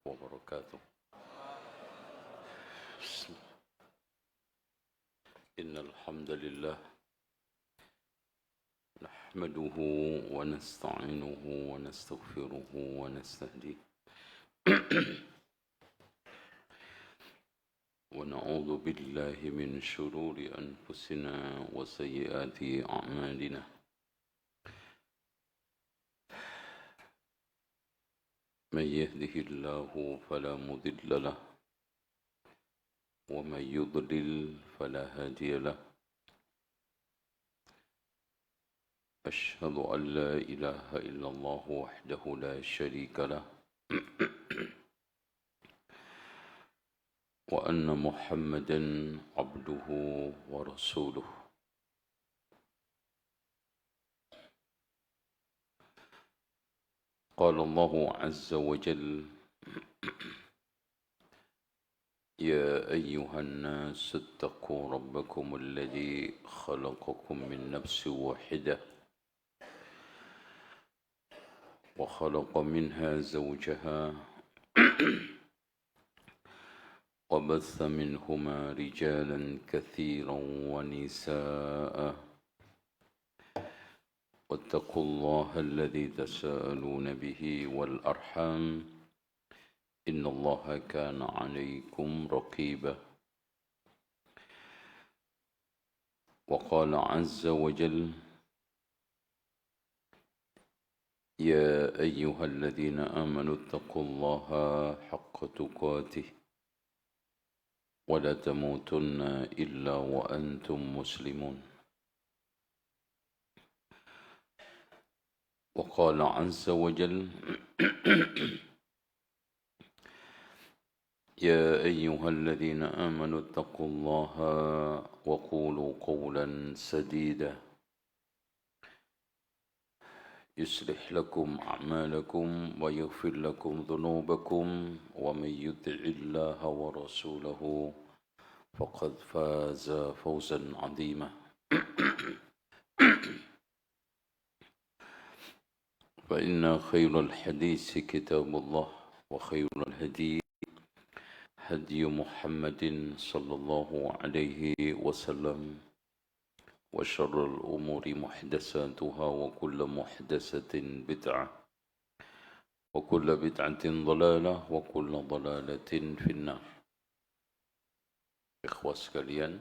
وبركاته. إن الحمد لله نحمده ونستعينه ونستغفره ونستهديه ونعوذ بالله من شرور أنفسنا وسيئات أعمالنا. من يهده الله فلا مضل له ومن يضلل فلا هادي له. أشهد أن لا إله إلا الله وحده لا شريك له وأن محمدا عبده ورسوله. قال الله عز وجل: يا أيها الناس اتقوا ربكم الذي خلقكم من نفس واحدة وخلق منها زوجها وبث منهما رجالا كثيرا ونساء واتقوا الله الذي تساءلون به والأرحام إن الله كان عليكم رقيبا. وقال عز وجل: يا أيها الذين آمنوا اتقوا الله حق تقاته ولا تموتن إلا وأنتم مسلمون. وقال عز وجل: يا أيها الذين آمنوا اتقوا الله وقولوا قولا سديدا يصلح لكم أعمالكم ويغفر لكم ذنوبكم ومن يطع الله ورسوله فقد فاز فوزا عظيما. فإن خير الحديث كتاب الله وخير الهدي هدي محمد صلى الله عليه وسلم وشر الأمور محدثاتها وكل محدثة بدعة وكل بدعة ضلالة وكل ضلالة في النار. Ikhwas sekalian,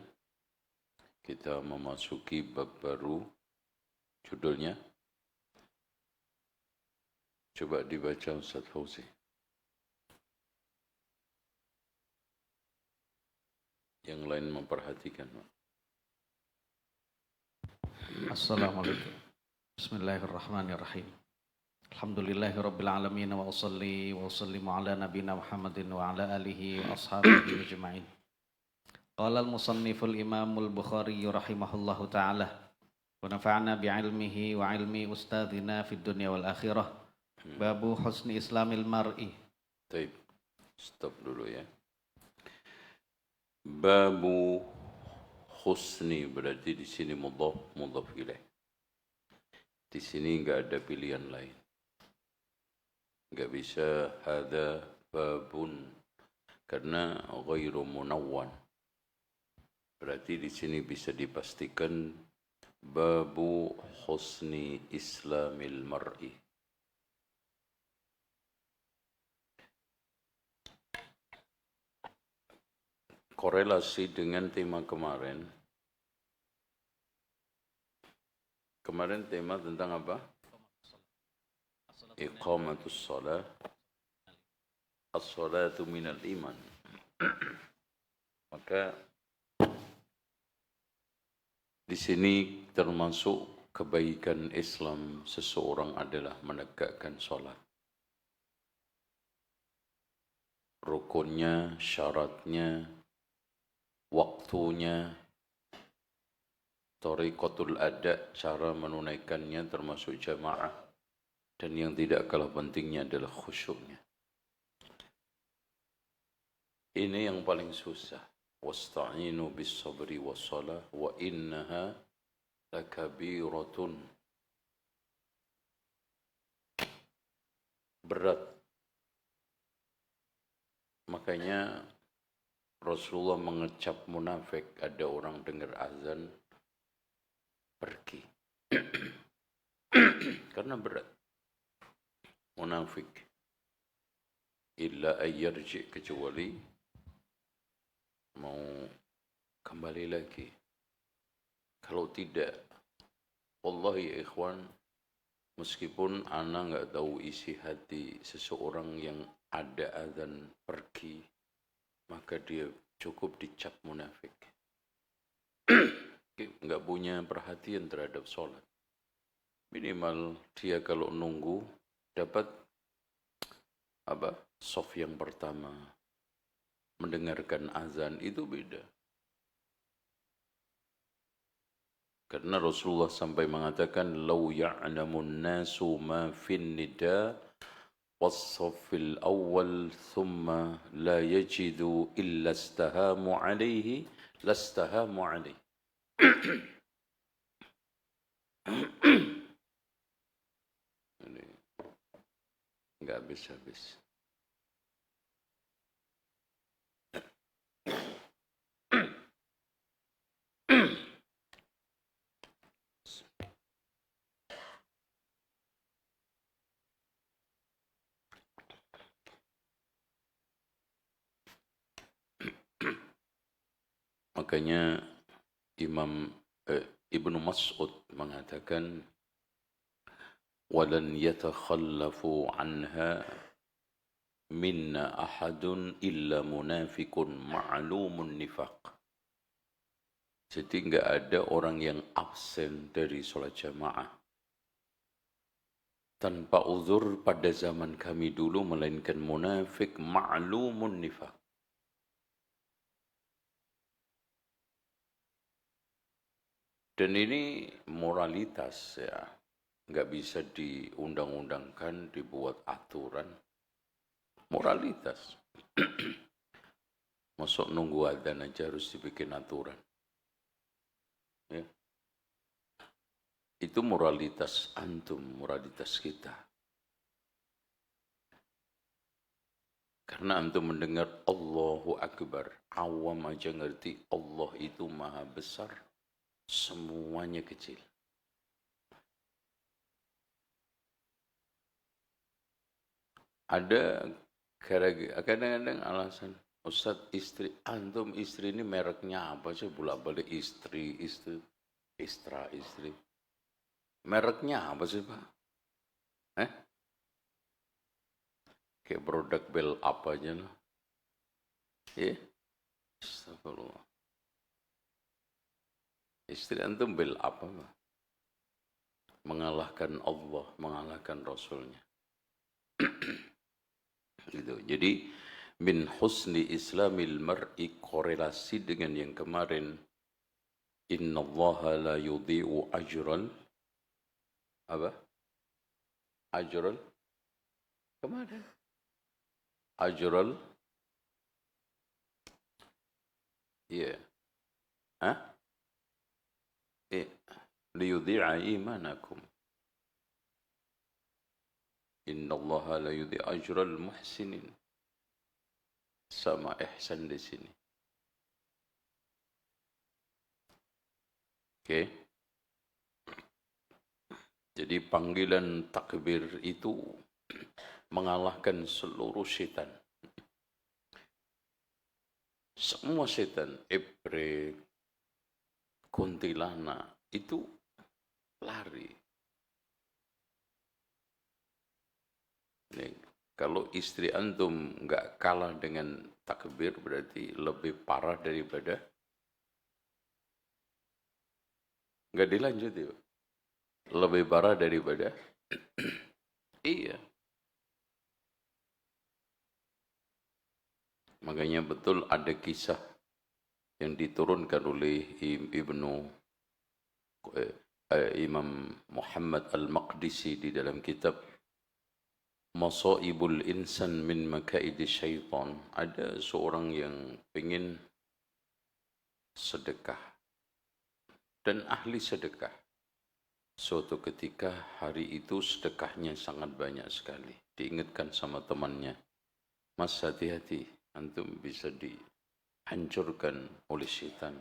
kita memasuki bab baru, judulnya coba dibaca Ustaz Fauzi. Yang lain memperhatikan. Assalamualaikum. Bismillahirrahmanirrahim. Alhamdulillahi rabbil alamin wa usalli wa usallimu ala nabina Muhammadin wa ala alihi wa ashabihi ajma'in. Qala al-musanniful imamul Bukhari rahimahullahu ta'ala wa nafa'ana bi'ilmihi wa ilmi ustadzina fid dunya wal akhirah. Babu husni islamil mar'i. Baik, stop dulu ya. Babu husni berarti di sini mudhaf ilaih. Di sini enggak ada pilihan lain. Enggak bisa hadza babun karena ghairu munawwan. Berarti di sini bisa dipastikan babu husni islamil mar'i. Korelasi dengan tema kemarin. Kemarin tema tentang apa? Iqamatus shalah. As-salatu minal iman. Maka di sini termasuk kebaikan Islam seseorang adalah menegakkan salat. Rukunnya, syaratnya, waktunya, thariqatul ada, cara menunaikannya termasuk jamaah, dan yang tidak kalah pentingnya adalah khusyuknya. Ini yang paling susah. Wasta'inu bis sabri was salah wa innaha lakabiratun. Berat Makanya Rasulullah mengecap munafik, ada orang dengar azan pergi. Karena berat. Munafik. Illa ayyarji, kecuali mau kembali lagi. Kalau tidak, wallahi ya ikhwan, meskipun ana nggak tahu isi hati seseorang yang ada azan pergi, maka dia cukup dicap munafik. Nggak punya perhatian terhadap sholat. Minimal dia kalau nunggu dapat soft yang pertama, mendengarkan azan itu beda. Karena Rasulullah sampai mengatakan, "Lau ya'lamun nasu ma fin nida was-saffil awwal thumma la yajidu illa istahamu alaihi lastahamu alaihi." Ini enggak habis-habis. Makanya Ibnu Mas'ud mengatakan, "Walan yatakhallafu anha minna ahadun illa munafikun ma'lumun nifaq." Jadi enggak ada orang yang absen dari sholat jamaah tanpa uzur pada zaman kami dulu, melainkan munafik ma'lumun nifaq. Dan ini moralitas ya, nggak bisa diundang-undangkan, dibuat aturan. Moralitas. Masuk nunggu adzan aja harus dibikin aturan. Ya. Itu moralitas antum, moralitas kita. Karena antum mendengar Allahu Akbar, awam aja ngerti Allah itu maha besar. Semuanya kecil. Ada kadang-kadang alasan, Ustadz, antum istri ini mereknya apa sih? Bolak-balik istri. Mereknya apa sih, Pak? Kayak produk bel apa aja lah. Ya? Astagfirullah. Istri antum bel apa, Pak? Mengalahkan Allah, mengalahkan Rasulnya. Gitu. Jadi min husni islamil mar'i, korelasi dengan yang kemarin, innallaha la yudhi'u ajral ajral kemarin ajral iya liyudhi'a imanakum. Innallaha la yudhi'u ajral muhsinin. Sama ihsan di sini. Oke. Jadi panggilan takbir itu mengalahkan seluruh setan. Semua setan, ibrik, kuntilanak, itu lari. Nih, kalau istri antum nggak kalah dengan takbir, berarti lebih parah daripada nggak dilanjut ya. Lebih parah daripada iya. Makanya betul ada kisah yang diturunkan oleh Imam Muhammad Al-Maqdisi di dalam kitab Masaibul Insan min Makaidi Syaitan. Ada seorang yang ingin sedekah dan ahli sedekah. Suatu ketika hari itu sedekahnya sangat banyak sekali. Diingatkan sama temannya, "Mas, hati-hati, antum bisa dihancurkan oleh setan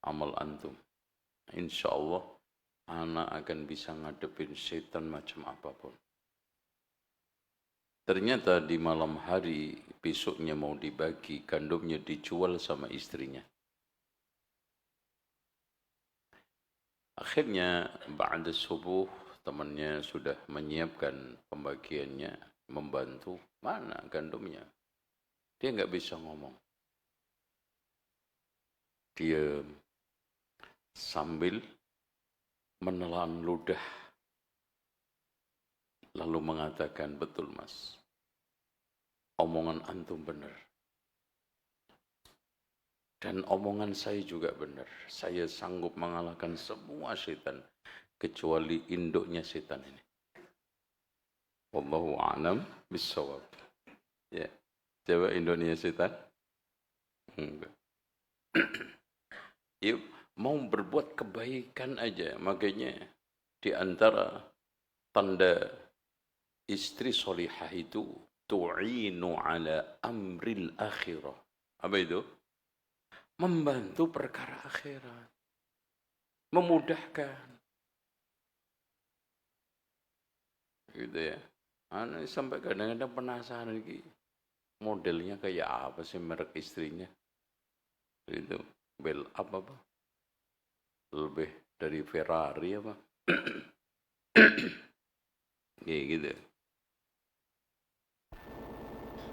amal antum. Insya Allah anak akan bisa ngadepin setan macam apapun. Ternyata di malam hari besoknya mau dibagi, gandumnya dijual sama istrinya. Akhirnya ba'da subuh temannya sudah menyiapkan pembagiannya, membantu. Mana gandumnya? Dia nggak bisa ngomong. Dia sambil menelan ludah lalu mengatakan, betul mas, omongan antum benar. Dan omongan saya juga benar. Saya sanggup mengalahkan semua setan kecuali induknya setan ini. Wallahu a'lam bissawab. Ya. Coba induknya setan? Enggak. Yuk, mau berbuat kebaikan aja. Makanya di antara tanda istri solihah itu tu'inu ala amril akhirah. Apa itu? Membantu perkara akhirat. Memudahkan. Gitu ya. Anak sampai kadang-kadang penasaran lagi. Modelnya kayak apa sih merek istrinya? Itu bel apa? Lebih dari Ferrari apa? Kayak gitu.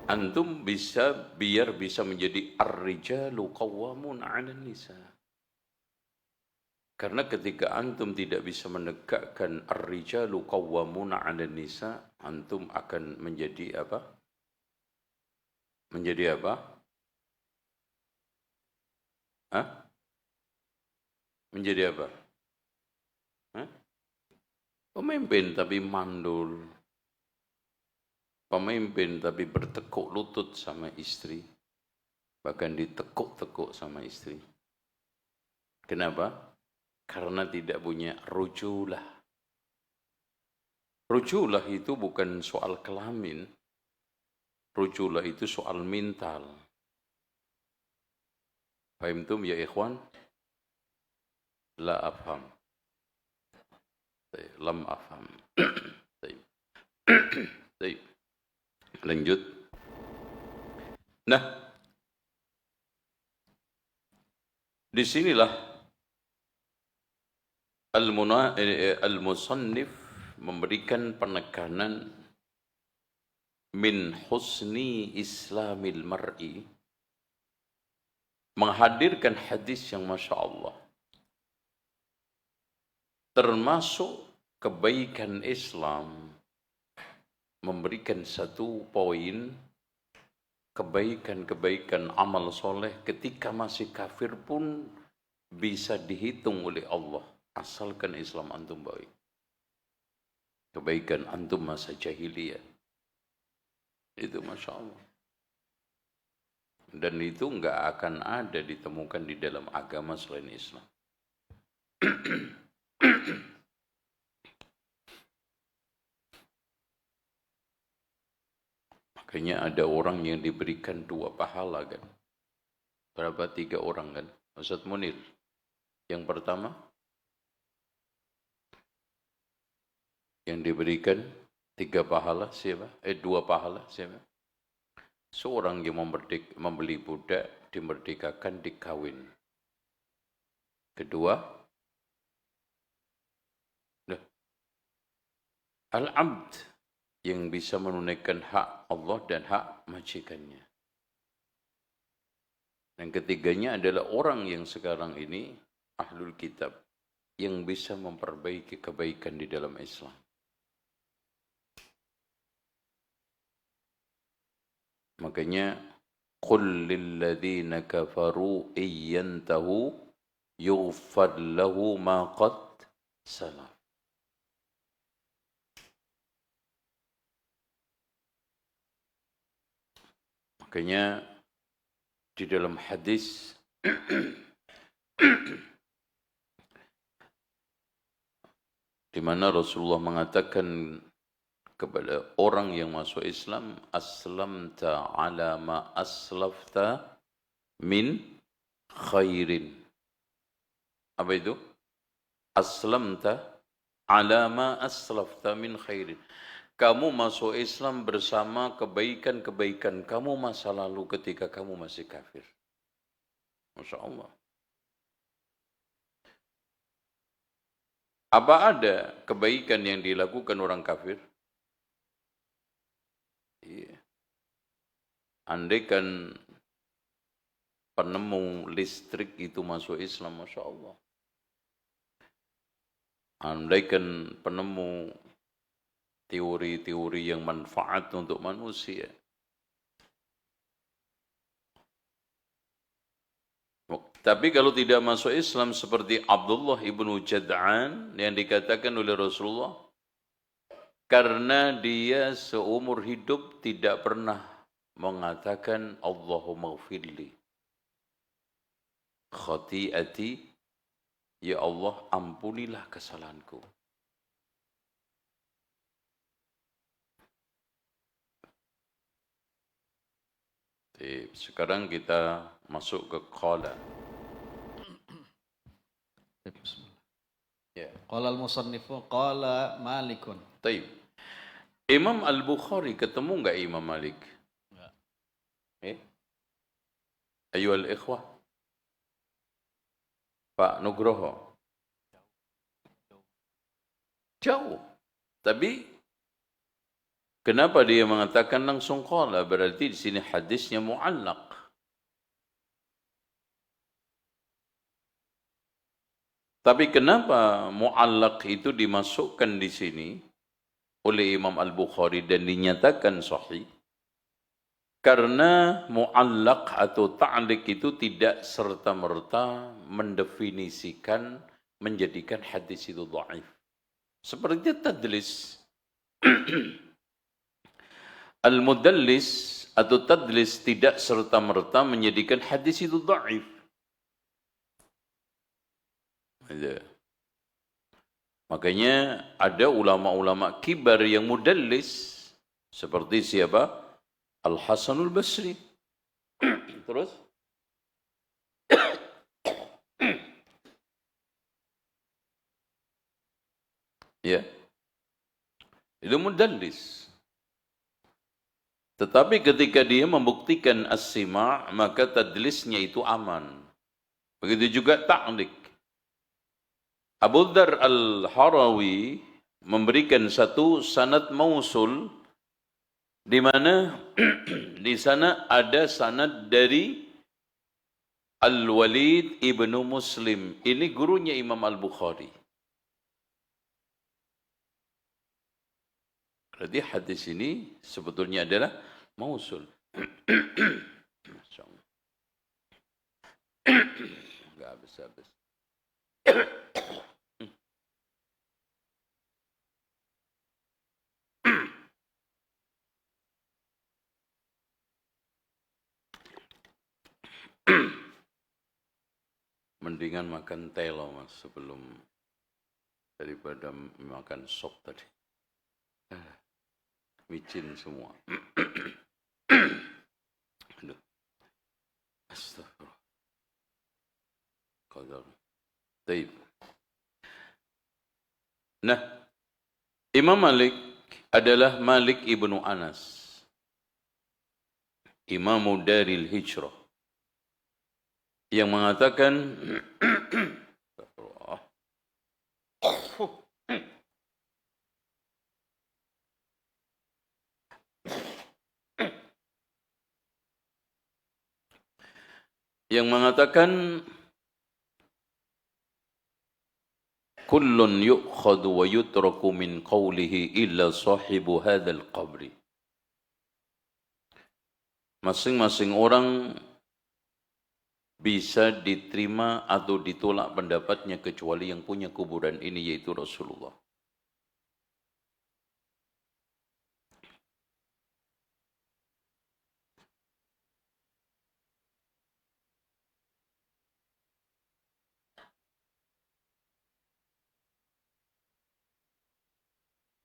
Antum biar bisa menjadi ar-rijalu qawwamun 'alan nisa. Karena ketika antum tidak bisa menegakkan ar-rijalu qawwamun 'alan nisa, antum akan menjadi apa? Menjadi apa? Hah? Menjadi apa? Hah? Pemimpin tapi mandul. Pemimpin tapi bertekuk lutut sama istri. Bahkan ditekuk-tekuk sama istri. Kenapa? Karena tidak punya rujulah. Rujulah itu bukan soal kelamin. Rujulah itu soal mental. Fahimtum ya ikhwan? La afham. Lam afham. Baik. Lanjut. Nah, disinilah al-musannif memberikan penekanan min husni islamil mar'i, menghadirkan hadis yang Masya Allah. Termasuk kebaikan Islam, memberikan satu poin kebaikan-kebaikan amal soleh ketika masih kafir pun bisa dihitung oleh Allah asalkan Islam antum baik. Kebaikan antum masa jahiliyah itu Masya Allah. Dan itu enggak akan ada ditemukan di dalam agama selain Islam. Makanya ada orang yang diberikan 2 pahala kan. Berapa? 3 orang kan? Ustaz Munir. Yang pertama, yang diberikan 3 pahala siapa? 2 pahala siapa? Seorang yang membeli budak, dimerdekakan, dikawin. Kedua, al-abd, yang bisa menunaikan hak Allah dan hak majikannya. Dan ketiganya adalah orang yang sekarang ini ahlul kitab, yang bisa memperbaiki kebaikan di dalam Islam. Makanya qul lil ladzina kafaru iyantahu yughfar lahu ma qad salaf. Makanya di dalam hadis di mana Rasulullah mengatakan kepada orang yang masuk Islam, aslamta ala ma aslafta min khairin. Apa itu? Aslamta ala ma aslafta min khairin. Kamu masuk Islam bersama kebaikan-kebaikan kamu masa lalu ketika kamu masih kafir. Masya Allah. Apa ada kebaikan yang dilakukan orang kafir? Iya. Andaikan penemu listrik itu masuk Islam, Masya Allah. Andaikan penemu teori-teori yang manfaat untuk manusia. Tapi kalau tidak masuk Islam seperti Abdullah ibnu Jad'an yang dikatakan oleh Rasulullah, karena dia seumur hidup tidak pernah mengatakan Allahumma ghfirli khati'ati, ya Allah ampunilah kesalahanku. Sekarang kita masuk ke qala. Ya. Qala al-musannifu qala Malikun. Taib. Imam Al-Bukhari ketemu enggak Imam Malik? Enggak. Ayyuhal ikhwah. Pak Nugroho. Jauh. Tapi kenapa dia mengatakan langsung qala? Berarti di sini hadisnya mu'allaq. Tapi kenapa mu'allaq itu dimasukkan di sini oleh Imam Al-Bukhari dan dinyatakan sahih? Karena mu'allaq atau ta'liq itu tidak serta-merta mendefinisikan, menjadikan hadis itu dhaif. Seperti tadlis. Al-mudallis atau tadlis tidak serta-merta menjadikan hadis itu dhaif. Makanya ada ulama-ulama kibar yang mudallis seperti siapa? Al-Hasanul Basri. Terus? Ya. Itu mudallis. Tetapi ketika dia membuktikan as-sima', maka tadlisnya itu aman. Begitu juga ta'liq. Abu Dzar Al-Harawi memberikan satu sanad mausul di mana di sana ada sanad dari Al-Walid ibnu Muslim. Ini gurunya Imam Al-Bukhari. Berarti hadis ini sebetulnya adalah mausul. Enggak habis-habis. Mendingan makan telo mas sebelum daripada makan sop tadi. Micin semua. Aduh. Astagfirullah. Qadar. Taib. Nah, Imam Malik adalah Malik ibnu Anas. Imamu Daril Hijrah. Yang mengatakan kullun yu'khadhu wa yutraku min qawlihi illa sahibu hadzal qabri. Masing-masing orang bisa diterima atau ditolak pendapatnya kecuali yang punya kuburan ini, yaitu Rasulullah.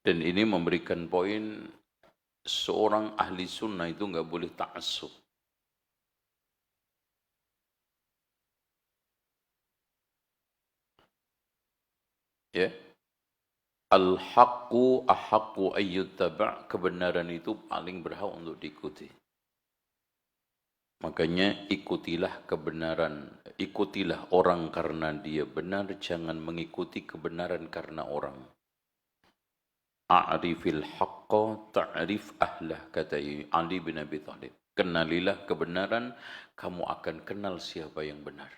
Dan ini memberikan poin seorang ahli sunnah itu nggak boleh ta'assub. Ya. Al-haqqu ahaqqu ayyuttaba', kebenaran itu paling berhak untuk diikuti. Makanya ikutilah kebenaran, ikutilah orang karena dia benar, jangan mengikuti kebenaran karena orang. A'rifil haqqa ta'rif ahlah, kata Ali bin Abi Thalib. Kenalilah kebenaran, kamu akan kenal siapa yang benar.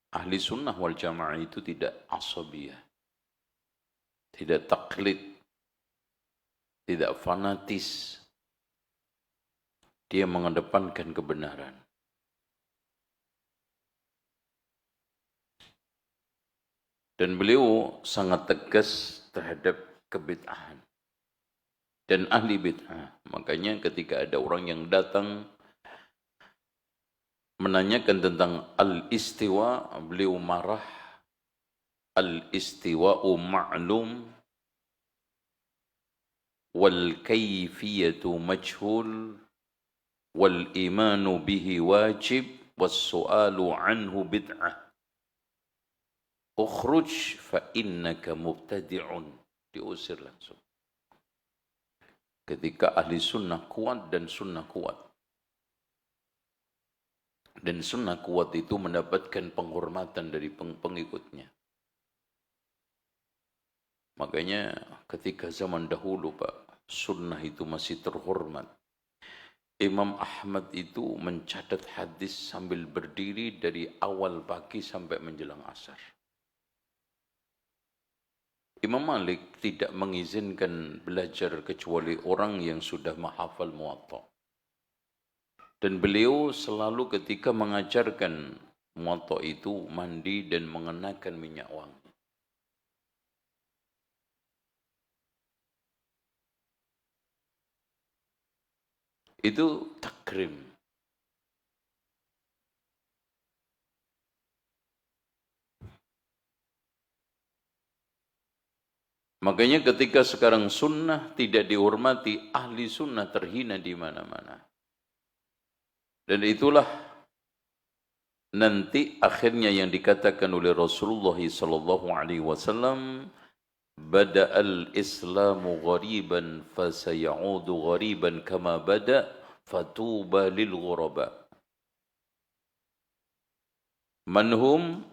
Ahli sunnah wal jamaah itu tidak asabiyah, tidak taklid, tidak fanatis. Dia mengedepankan kebenaran. Dan beliau sangat tegas terhadap kebid'ahan dan ahli bid'ah. Makanya ketika ada orang yang datang menanyakan tentang al-istiwa, beliau marah. Al-istiwa'u ma'lum wal kayfiyatu majhul wal imanu bihi wajib was su'alu anhu bid'ah. Ukhruj fa innaka mubtadi'un. Diusir langsung. Ketika ahli sunnah kuat dan sunnah kuat. Dan sunnah kuat itu mendapatkan penghormatan dari pengikutnya. Makanya ketika zaman dahulu Pak, sunnah itu masih terhormat. Imam Ahmad itu mencatat hadis sambil berdiri dari awal pagi sampai menjelang asar. Imam Malik tidak mengizinkan belajar kecuali orang yang sudah menghafal Muwatta. Dan beliau selalu ketika mengajarkan Muwatta itu mandi dan mengenakan minyak wangi. Itu takrim. Makanya ketika sekarang sunnah tidak dihormati, ahli sunnah terhina di mana-mana. Dan itulah nanti akhirnya yang dikatakan oleh Rasulullah sallallahu alaihi wasallam, bada'al islamu ghariban fasayaudu ghariban kama bada' fatuba lil ghuraba. Manhum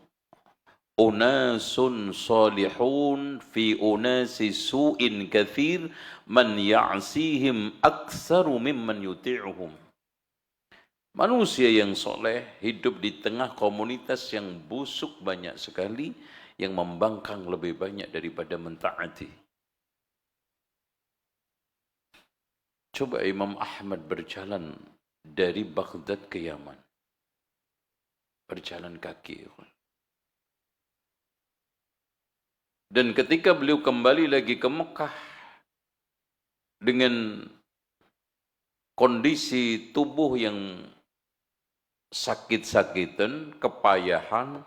unasun salihun fi unasi su'in kathir man ya'sihim aksaru mimman yuti'uhum. Manusia yang soleh hidup di tengah komunitas yang busuk banyak sekali, yang membangkang lebih banyak daripada mentaati. Coba Imam Ahmad berjalan dari Baghdad ke Yaman. Berjalan kaki. Dan ketika beliau kembali lagi ke Mekah dengan kondisi tubuh yang sakit-sakitan, kepayahan,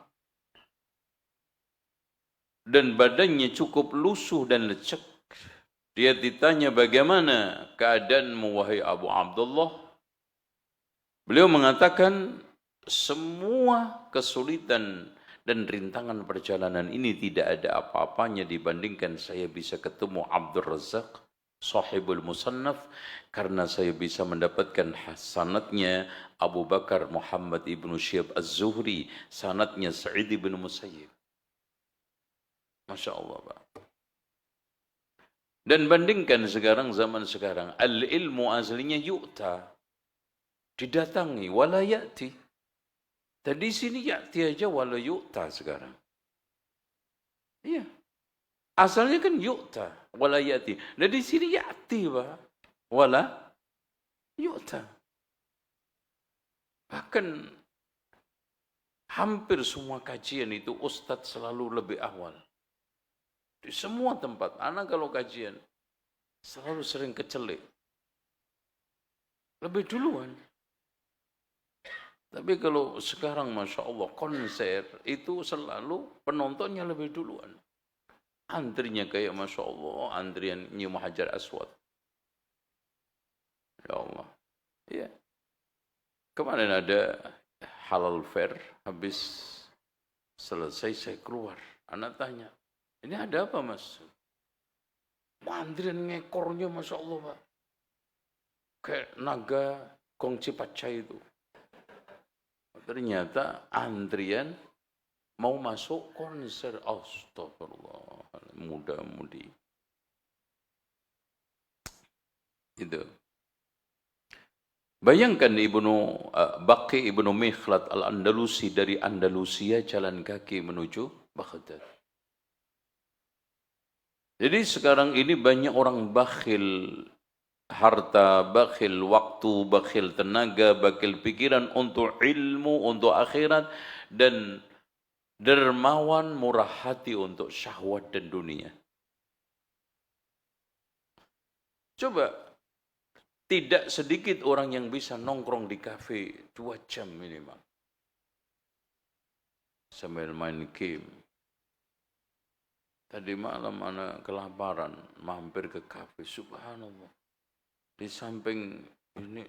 dan badannya cukup lusuh dan lecek. Dia ditanya, bagaimana keadaanmu wahai Abu Abdullah? Beliau mengatakan, semua kesulitan dan rintangan perjalanan ini tidak ada apa-apanya dibandingkan saya bisa ketemu Abdul Razak, sahibul musannaf, karena saya bisa mendapatkan sanadnya Abu Bakar Muhammad ibnu Syihab Az-Zuhri, sanadnya Sa'id ibn Musayyib. Masya Allah Pak. Dan bandingkan sekarang, zaman sekarang, al-ilmu aslinya yu'ta, didatangi, wala ya'ti. Tadi sini ya'ti aja, wala yu'ta sekarang. Iya. Asalnya kan yu'ta, wala ya'ti. Nah di sini ya'ti Pak, wala yu'ta. Bahkan hampir semua kajian itu Ustadz selalu lebih awal. Di semua tempat, anak kalau kajian selalu sering kecelik. Lebih duluan. Tapi kalau sekarang Masya Allah konser itu selalu penontonnya lebih duluan. Antrinya kayak Masya Allah, antrian nyium Hajar Aswad. Ya Allah. Ya. Kemarin ada halal fair, habis selesai saya keluar. Anak tanya, ini ada apa mas? Antrian ngekornya Masya Allah Pak. Kayak naga Kongci Pacai itu. Ternyata antrian mau masuk konser. Astagfirullah. Muda-mudi. Itu. Bayangkan Baqi Ibnu Mikhlad Al-Andalusi dari Andalusia jalan kaki menuju Baghdad. Jadi sekarang ini banyak orang bakhil harta, bakhil waktu, bakhil tenaga, bakhil pikiran untuk ilmu, untuk akhirat, dan dermawan murah hati untuk syahwat dan dunia. Coba, tidak sedikit orang yang bisa nongkrong di kafe 2 jam minimal. Sambil main game. Tadi malam anak kelaparan, mampir ke kafe, subhanallah. Di samping ini,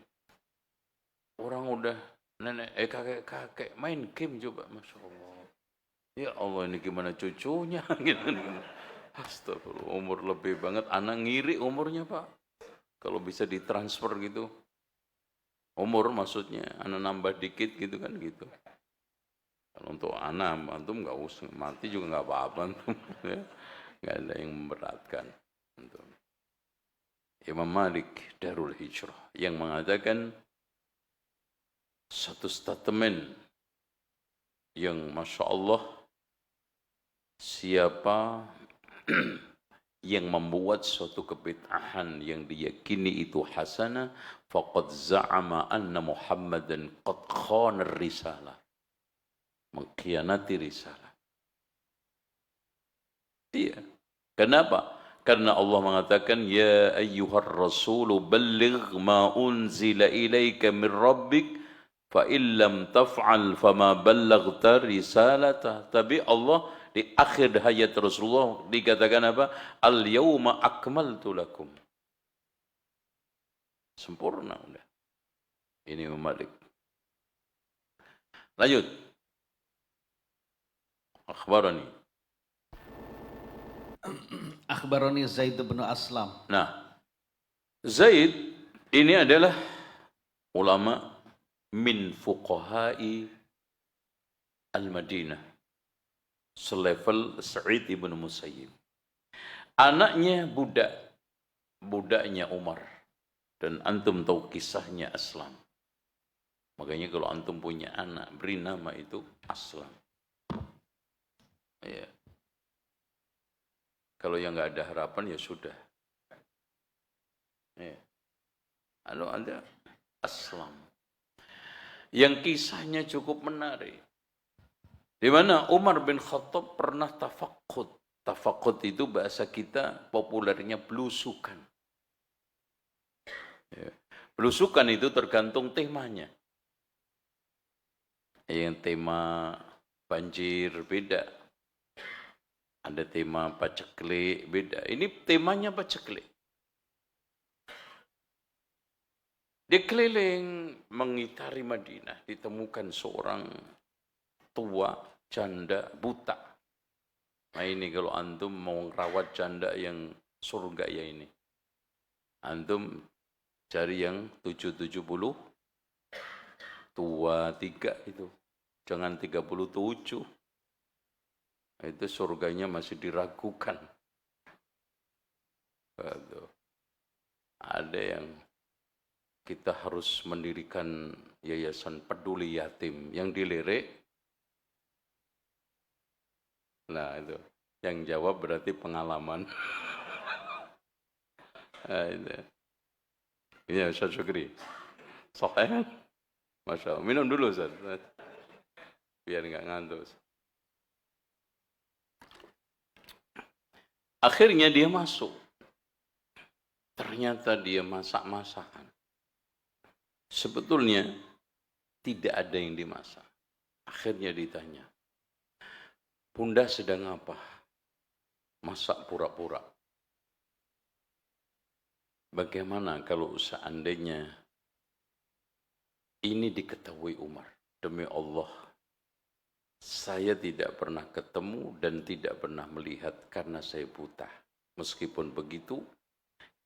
orang udah nenek, kakek-kakek main game coba, Masya Allah. Ya Allah, ini gimana cucunya? Astagfirullah, umur lebih banget, anak ngiri umurnya Pak. Kalau bisa ditransfer gitu. Umur maksudnya, anak nambah dikit gitu kan gitu. Kalau untuk anak, antum nggak usah, mati juga nggak apa-apa. Nggak ada yang memberatkan. Imam Malik Darul Hijrah yang mengatakan satu statement yang Masya Allah, siapa yang membuat suatu kebid'ahan yang diyakini itu hasanah, faqad za'ama anna Muhammadan qad khana risalah, mengkhianati risalah. Iya. Kenapa? Karena Allah mengatakan, ya ayyuhar rasulu balligh ma unzila ilaika min rabbik fa illam taf'al fama ballaghta risalata. Tapi Allah di akhir hayat Rasulullah dikatakan apa? Al yauma akmaltu lakum. Sempurna udah. Ini Malik. Lanjut. Akhbarani. Akhbarani Zaid bin Aslam. Nah, Zaid ini adalah ulama min fuqahai al-Madinah, selevel Sa'id ibn Musayyib. Anaknya budaknya Umar. Dan antum tahu kisahnya Aslam. Makanya kalau antum punya anak, beri nama itu Aslam. Ya. Kalau yang nggak ada harapan ya sudah. Ya. Lalu ada Aslam. Yang kisahnya cukup menarik. Di mana Umar bin Khattab pernah tafakud. Tafakud itu bahasa kita populernya belusukan. Ya. Belusukan itu tergantung temanya. Yang tema banjir beda. Ada tema paceklik beda. Ini temanya paceklik. Dia keliling mengitari Madinah, ditemukan seorang tua, janda, buta. Nah ini kalau antum mau merawat janda yang surga ya ini. Antum cari yang 770, tua 3 itu. Jangan 37. Itu surganya masih diragukan. Aduh. Ada yang kita harus mendirikan yayasan peduli yatim yang dilirik. Nah itu yang jawab berarti pengalaman. Nah, itu. Ini Ustaz Syukri. Sahih. Masya Allah. Minum dulu Ustaz. Biar nggak ngantuk. Akhirnya dia masuk. Ternyata dia masak-masakan. Sebetulnya tidak ada yang dimasak. Akhirnya ditanya, Bunda sedang apa? Masa pura-pura? Bagaimana kalau seandainya ini diketahui Umar? Demi Allah, saya tidak pernah ketemu dan tidak pernah melihat karena saya buta. Meskipun begitu,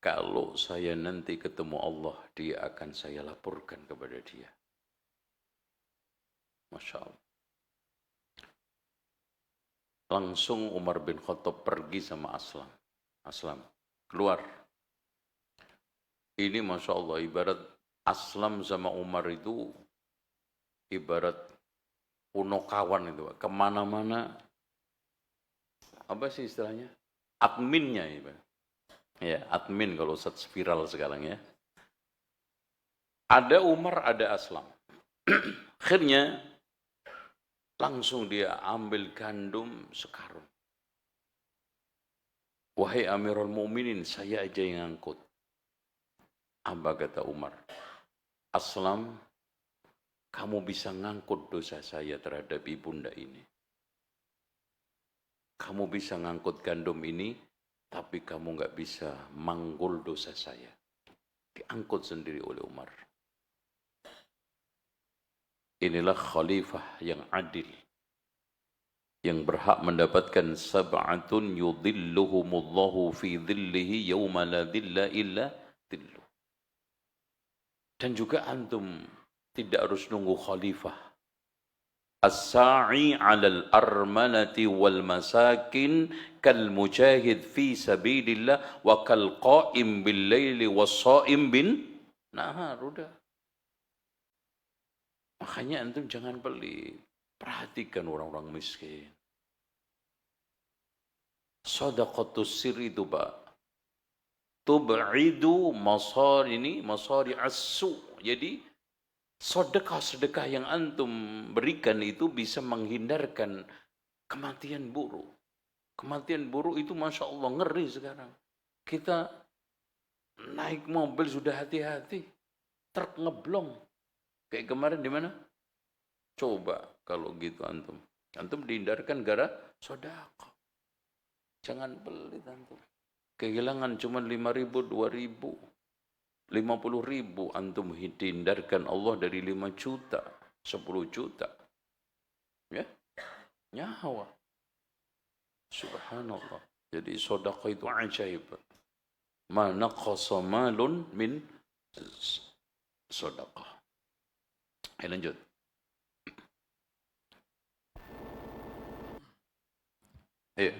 kalau saya nanti ketemu Allah, dia akan saya laporkan kepada dia. Masya Allah. Langsung Umar bin Khattab pergi sama Aslam. Aslam, keluar. Ini Masya Allah, ibarat Aslam sama Umar itu, ibarat punokawan itu. Kemana-mana, apa sih istilahnya? Adminnya. Ya, admin kalau viral sekarang ya. Ada Umar, ada Aslam. Akhirnya, langsung dia ambil gandum sekarung. Wahai Amirul Mukminin, saya aja yang ngangkut. Apa kata Umar? Aslam, kamu bisa ngangkut dosa saya terhadap ibunda ini. Kamu bisa ngangkut gandum ini, tapi kamu nggak bisa manggul dosa saya. Diangkut sendiri oleh Umar. Inilah khalifah yang adil, yang berhak mendapatkan sab'atun yudhilluhumullahu fi dhillihi yawma la dhilla illa dhilluh. Dan juga antum tidak harus nunggu khalifah. As-sa'i 'alal armanati wal masakin kal mujahid fi sabilillah wa kal qa'im bil laili was sha'im bin nahar. Udah. Makanya antum jangan pelit. Perhatikan orang-orang miskin. Shadaqatus sirri itu, Pak. Tub'idu masari as-su. Jadi sedekah-sedekah yang antum berikan itu bisa menghindarkan kematian buruk. Kematian buruk itu Masya Allah ngeri sekarang. Kita naik mobil sudah hati-hati. Truk ngeblong. Kayak kemarin di mana? Coba kalau gitu antum. Antum dihindarkan gara sedekah. Jangan pelit antum. Kehilangan cuma 5.000, 2.000, 50.000 antum dihindarkan Allah dari 5 juta, 10 juta. Ya? Nyawa. Subhanallah. Jadi sedekah itu ajaib. Ma naqasa malun min sedekah. Ayo lanjut. Ayo.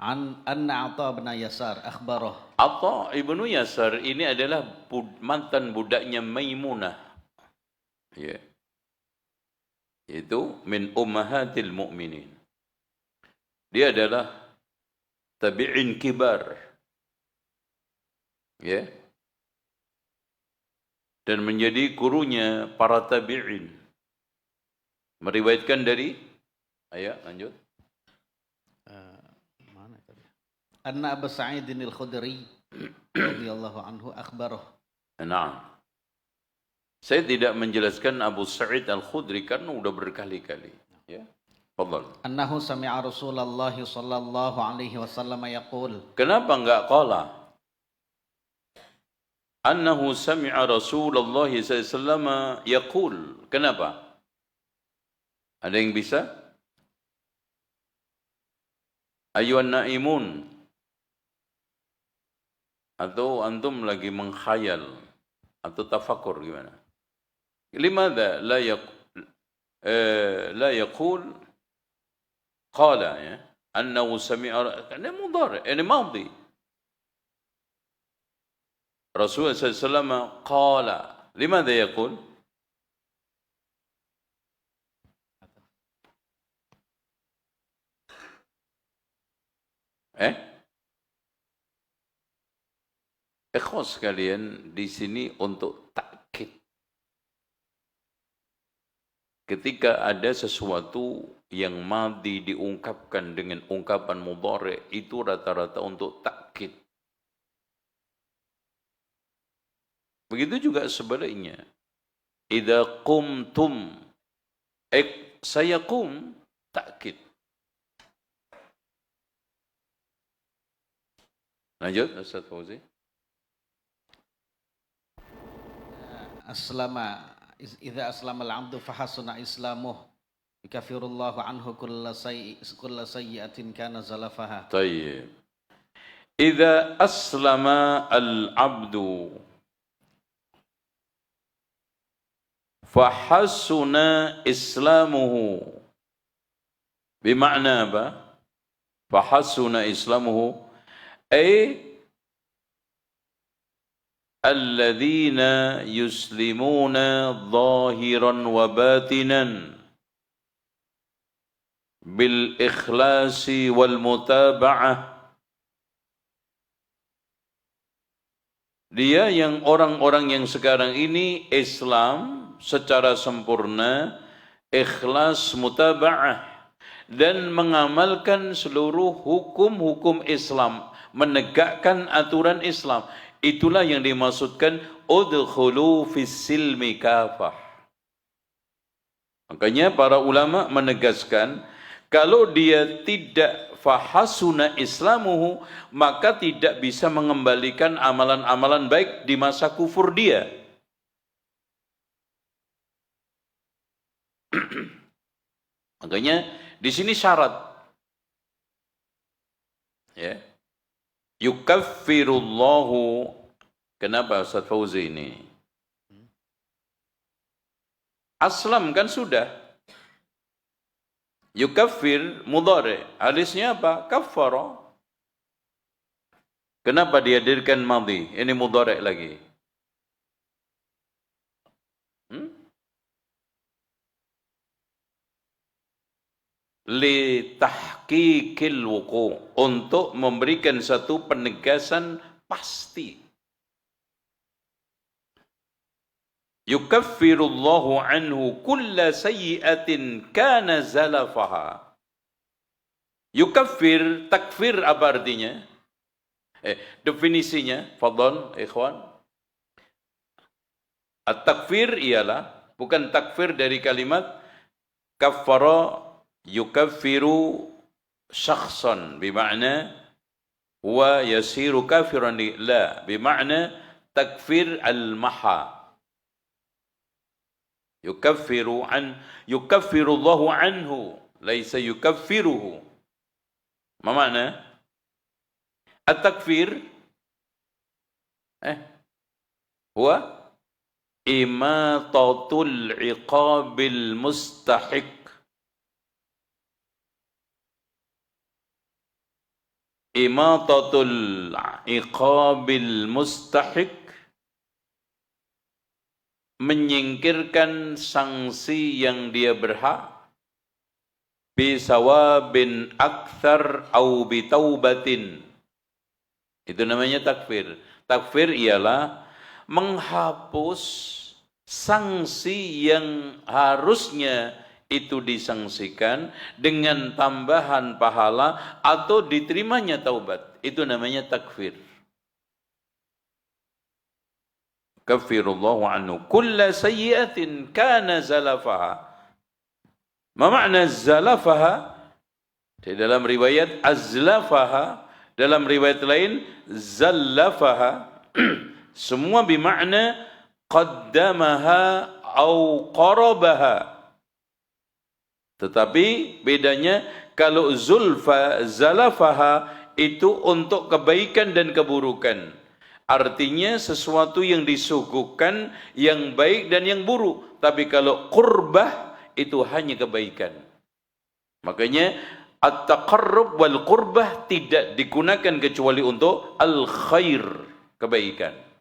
Anna Atha bin Yasar akhbarah. Atha ibnu Yasar ini adalah mantan budaknya Maimunah. Ya. Itu min ummahatil mu'minin. Dia adalah tabi'in kibar. Ya. Dan menjadi gurunya para tabi'in. Meriwayatkan dari, ayo lanjut. Mana tadi? Anna Abu Sa'id al-Khudri radhiyallahu anhu akhbarah. Nah, saya tidak menjelaskan Abu Sa'id al-Khudri karena udah berkali-kali. Ya, fadhal. Annahu sami'a Rasulullah sallallahu alaihi wasallam yaqul. Kenapa enggak qala? Annahu sami'a Rasulullah sallallahu alaihi wasallam yaqul. Kenapa? Ada yang bisa? Ayuhan naimun. Atau antum lagi mengkhayal atau tafakur gimana? Limadha la yaqul qala ya annahu sami'a, ini mudhari, ini madhi. Rasulullah SAW qala, limadha yaqul? Ikhwas sekalian, di sini untuk takkid. Ketika ada sesuatu yang madhi diungkapkan dengan ungkapan mudhari, itu rata-rata untuk takkid. Begitu juga sebaliknya. Idza qumtum, saya qum, takkid. Lanjut Ustaz Fauzi. Idza aslama al-'abdu fahasuna islamuh yukafirullahu anhu kulla sayyi'atin kana zalafaha. Tayyib. Idza aslama al-'abdu fahasuna islamuhu. Bima'na apa? Fahasuna islamuhu ay alladzina yuslimuna zahiran wa batinan bil ikhlasi wal mutaba'ah. Dia yang orang-orang yang sekarang ini Islam secara sempurna, ikhlas, mutaba'ah, dan mengamalkan seluruh hukum-hukum Islam, menegakkan aturan Islam. Itulah yang dimaksudkan udkhulu fis silmi kafah. Makanya para ulama menegaskan, kalau dia tidak fahasuna islamuhu, maka tidak bisa mengembalikan amalan-amalan baik di masa kufur dia. Makanya di sini syarat, ya, yukaffirullahu. Kenapa Ustaz Fauzi ini? Aslam kan sudah. Yukaffir mudhari. Alisnya apa? Kaffara. Kenapa dihadirkan madhi? Ini mudhari lagi. Li tahqiqil wuqu', untuk memberikan satu penegasan pasti. Yukaffirullahu anhu kulla sayyi'atin kana zalafaha. Yukaffir, takfir apa artinya? Definisinya, fadhal ikhwan. At-takfir ialah, bukan takfir dari kalimat kaffara yukaffiru syakhsan bima'na huwa yasiru kafiran, la, bima'na takfir al-maha. Yukaffiru Allahu anhu, laisa yukaffiruhu. Ma makna at-takfir? Huwa imatatul iqabil mustahiq. Imatatul iqabil mustahiq, menyingkirkan sanksi yang dia berhak, bisawabin akthar au bitaubatin. Itu namanya takfir. Takfir ialah menghapus sanksi yang harusnya itu disangsikan dengan tambahan pahala atau diterimanya taubat. Itu namanya takfir. Kafirullahu anhu kulla sayyi'atin kana zalafaha. Ma makna zalafaha? Di dalam riwayat azlafaha, dalam riwayat lain zallafaha. Semua bermakna qaddamaha au qarabaha. Tetapi bedanya, kalau zulfa, zalafaha itu untuk kebaikan dan keburukan. Artinya sesuatu yang disuguhkan, yang baik dan yang buruk. Tapi kalau qurbah itu hanya kebaikan. Makanya at-taqarrub wal qurbah tidak digunakan kecuali untuk al-khair, kebaikan.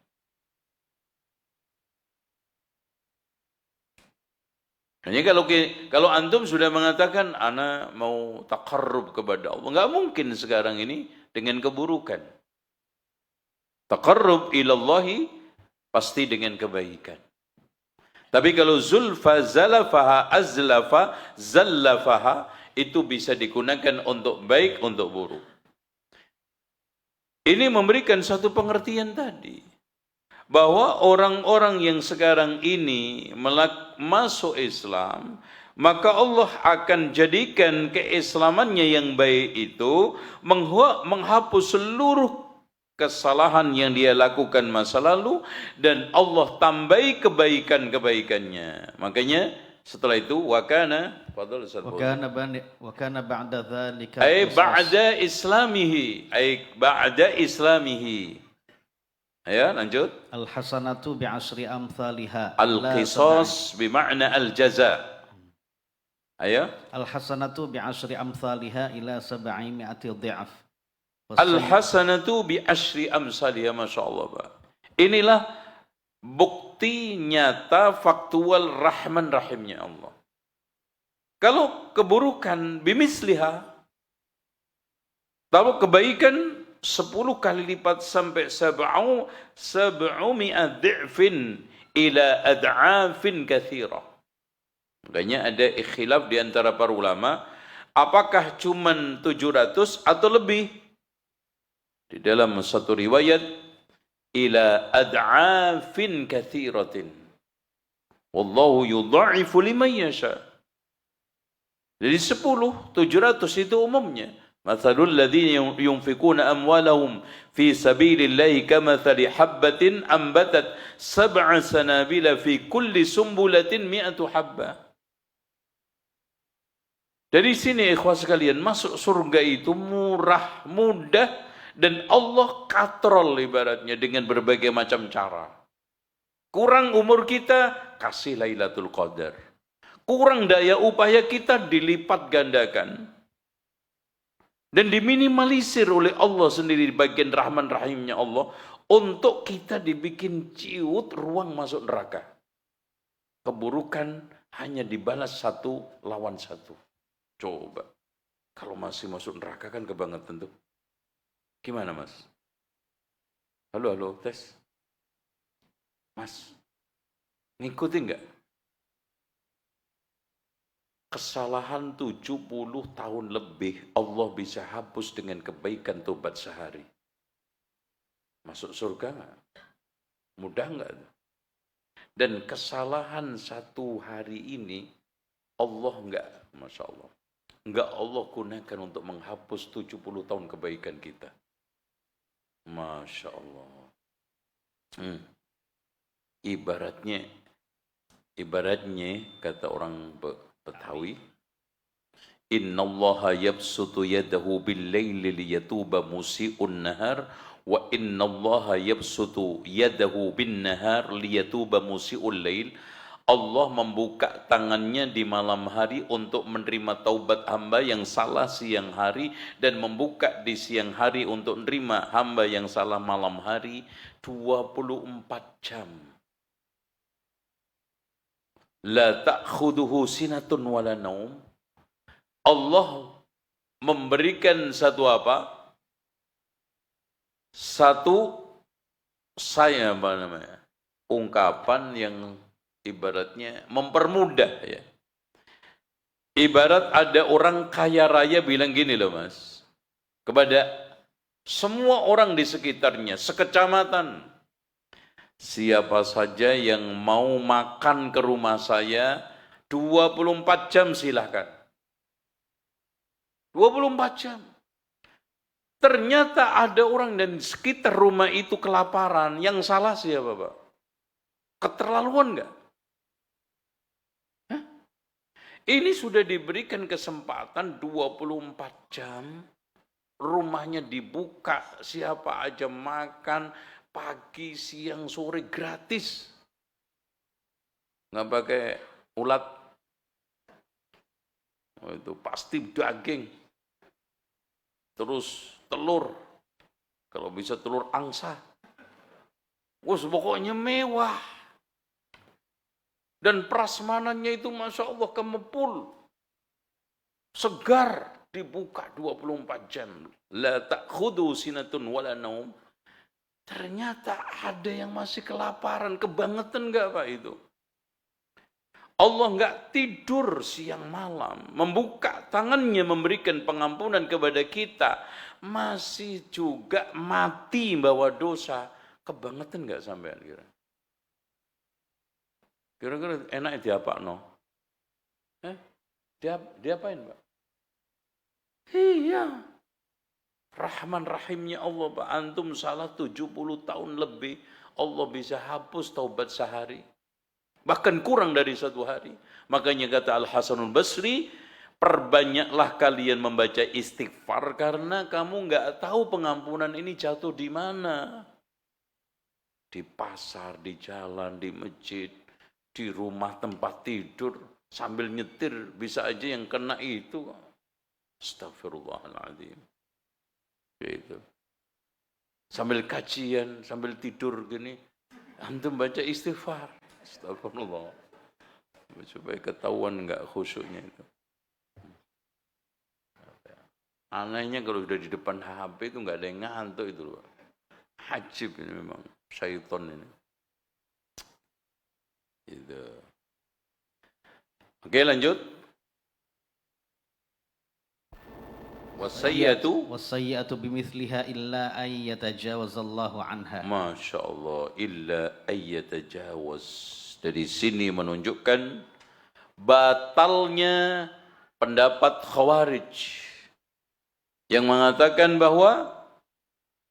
Hanya kalau antum sudah mengatakan ana mau taqarrub kepada Allah, enggak mungkin sekarang ini dengan keburukan. Taqarrub ilallahi pasti dengan kebaikan. Tapi kalau zulfa, zalafaha, azlafa, zallafaha, itu bisa digunakan untuk baik, untuk buruk. Ini memberikan satu pengertian tadi, bahwa orang-orang yang sekarang ini masuk Islam, maka Allah akan jadikan keislamannya yang baik itu menghapus seluruh kesalahan yang dia lakukan masa lalu dan Allah tambahi kebaikan-kebaikannya. Makanya setelah itu wakana ba'da dzalika ay ba'da islamihi, ay ba'da islamihi. Ya, lanjut. al-hasanatu bi'asyri amsalha. Al-qisas bima'na al-jaza. Ayo. Al-hasanatu bi'asyri amsalha ila 700 dhi'af. Al-hasanatu bi asyri amsaliyah, Masya Allah, Pak. Inilah bukti nyata faktual rahman rahimnya Allah. Kalau keburukan bimisliha, kalau kebaikan 10 kali lipat sampai 700 dhi'fin ila ad'afin katsirah. Makanya ada ikhtilaf di antara para ulama, apakah cuman 700 atau lebih? Di dalam satu riwayat ila ad'afin katsiratin wallahu yudha'ifu liman yasha. Jadi 10, 700 itu umumnya. Mathalul ladzina yunfikuna amwalahum fi sabilillahi kamathali habbatin ambatat sab'a sanabila fi kulli sumbulatin mi'atu habbah. Dari sini ikhwah sekalian, masuk surga itu murah, mudah, dan Allah katrol ibaratnya dengan berbagai macam cara. Kurang umur kita, kasih Lailatul Qadar. Kurang daya upaya kita, dilipat gandakan. Dan diminimalisir oleh Allah sendiri bagian rahman rahimnya Allah untuk kita dibikin ciut ruang masuk neraka. Keburukan hanya dibalas 1 lawan 1. Coba, kalau masih masuk neraka kan kebangetan tuh. Gimana, Mas? Halo, tes. Mas, ngikutin nggak? Kesalahan 70 tahun lebih Allah bisa hapus dengan kebaikan tobat sehari. Masuk surga nggak? Mudah nggak? Dan kesalahan 1 hari ini Allah nggak, Masya Allah, nggak Allah gunakan untuk menghapus 70 tahun kebaikan kita. Masya Allah. Ibaratnya kata orang Betawi, innallaha yabsutu yadahu bil-laili liyatuba musii'un nahar wa innallaha yabsutu yadahu bin-nahar liyatuba musii'ul lail. Allah membuka tangannya di malam hari untuk menerima taubat hamba yang salah siang hari, dan membuka di siang hari untuk menerima hamba yang salah malam hari 24 jam. La ta'khuduhu sinatun wala naum. Allah memberikan satu apa? Satu ungkapan yang ibaratnya mempermudah ya. Ibarat ada orang kaya raya bilang gini loh, Mas, kepada semua orang di sekitarnya, sekecamatan, siapa saja yang mau makan ke rumah saya 24 jam silahkan. 24 jam. Ternyata ada orang di sekitar rumah itu kelaparan. Yang salah siapa, Pak? Keterlaluan enggak? Ini sudah diberikan kesempatan 24 jam, rumahnya dibuka, siapa aja makan, pagi, siang, sore, gratis. Nggak pakai ulat, itu pasti daging, terus telur, kalau bisa telur angsa. Wah, pokoknya mewah. Dan prasmanannya itu Masya Allah kemepul, segar, dibuka 24 jam. La ta'khudu sinatun wala naum. Ternyata ada yang masih kelaparan, kebangetan enggak Pak itu? Allah enggak tidur siang malam, membuka tangannya memberikan pengampunan kepada kita, masih juga mati bawa dosa. Kebangetan enggak sampean kira? Kira-kira enak diapakno? Diapain, Pak? Iya. Rahman Rahimnya Allah, Pak. Antum salah 70 tahun lebih, Allah bisa hapus taubat sehari. Bahkan kurang dari 1 hari. Makanya kata Al-Hasanul Basri, perbanyaklah kalian membaca istighfar karena kamu nggak tahu pengampunan ini jatuh di mana. Di pasar, di jalan, di masjid, di rumah tempat tidur, sambil nyetir bisa aja yang kena itu. Astagfirullahaladzim. Gitu. Sambil kajian, sambil tidur gini, antum baca istighfar. Astagfirullah. Supaya ketahuan enggak khusyuknya itu. Anehnya kalau sudah di depan HP itu enggak ada yang ngantuk itu loh. Ajib ini memang, syaitan ini. Gitu. Oke, lanjut. Wassayyatu bimithliha illa ay yatajawazallahu anha. Masya Allah, illa ayyatajawaz. Dari sini menunjukkan batalnya pendapat Khawarij yang mengatakan bahwa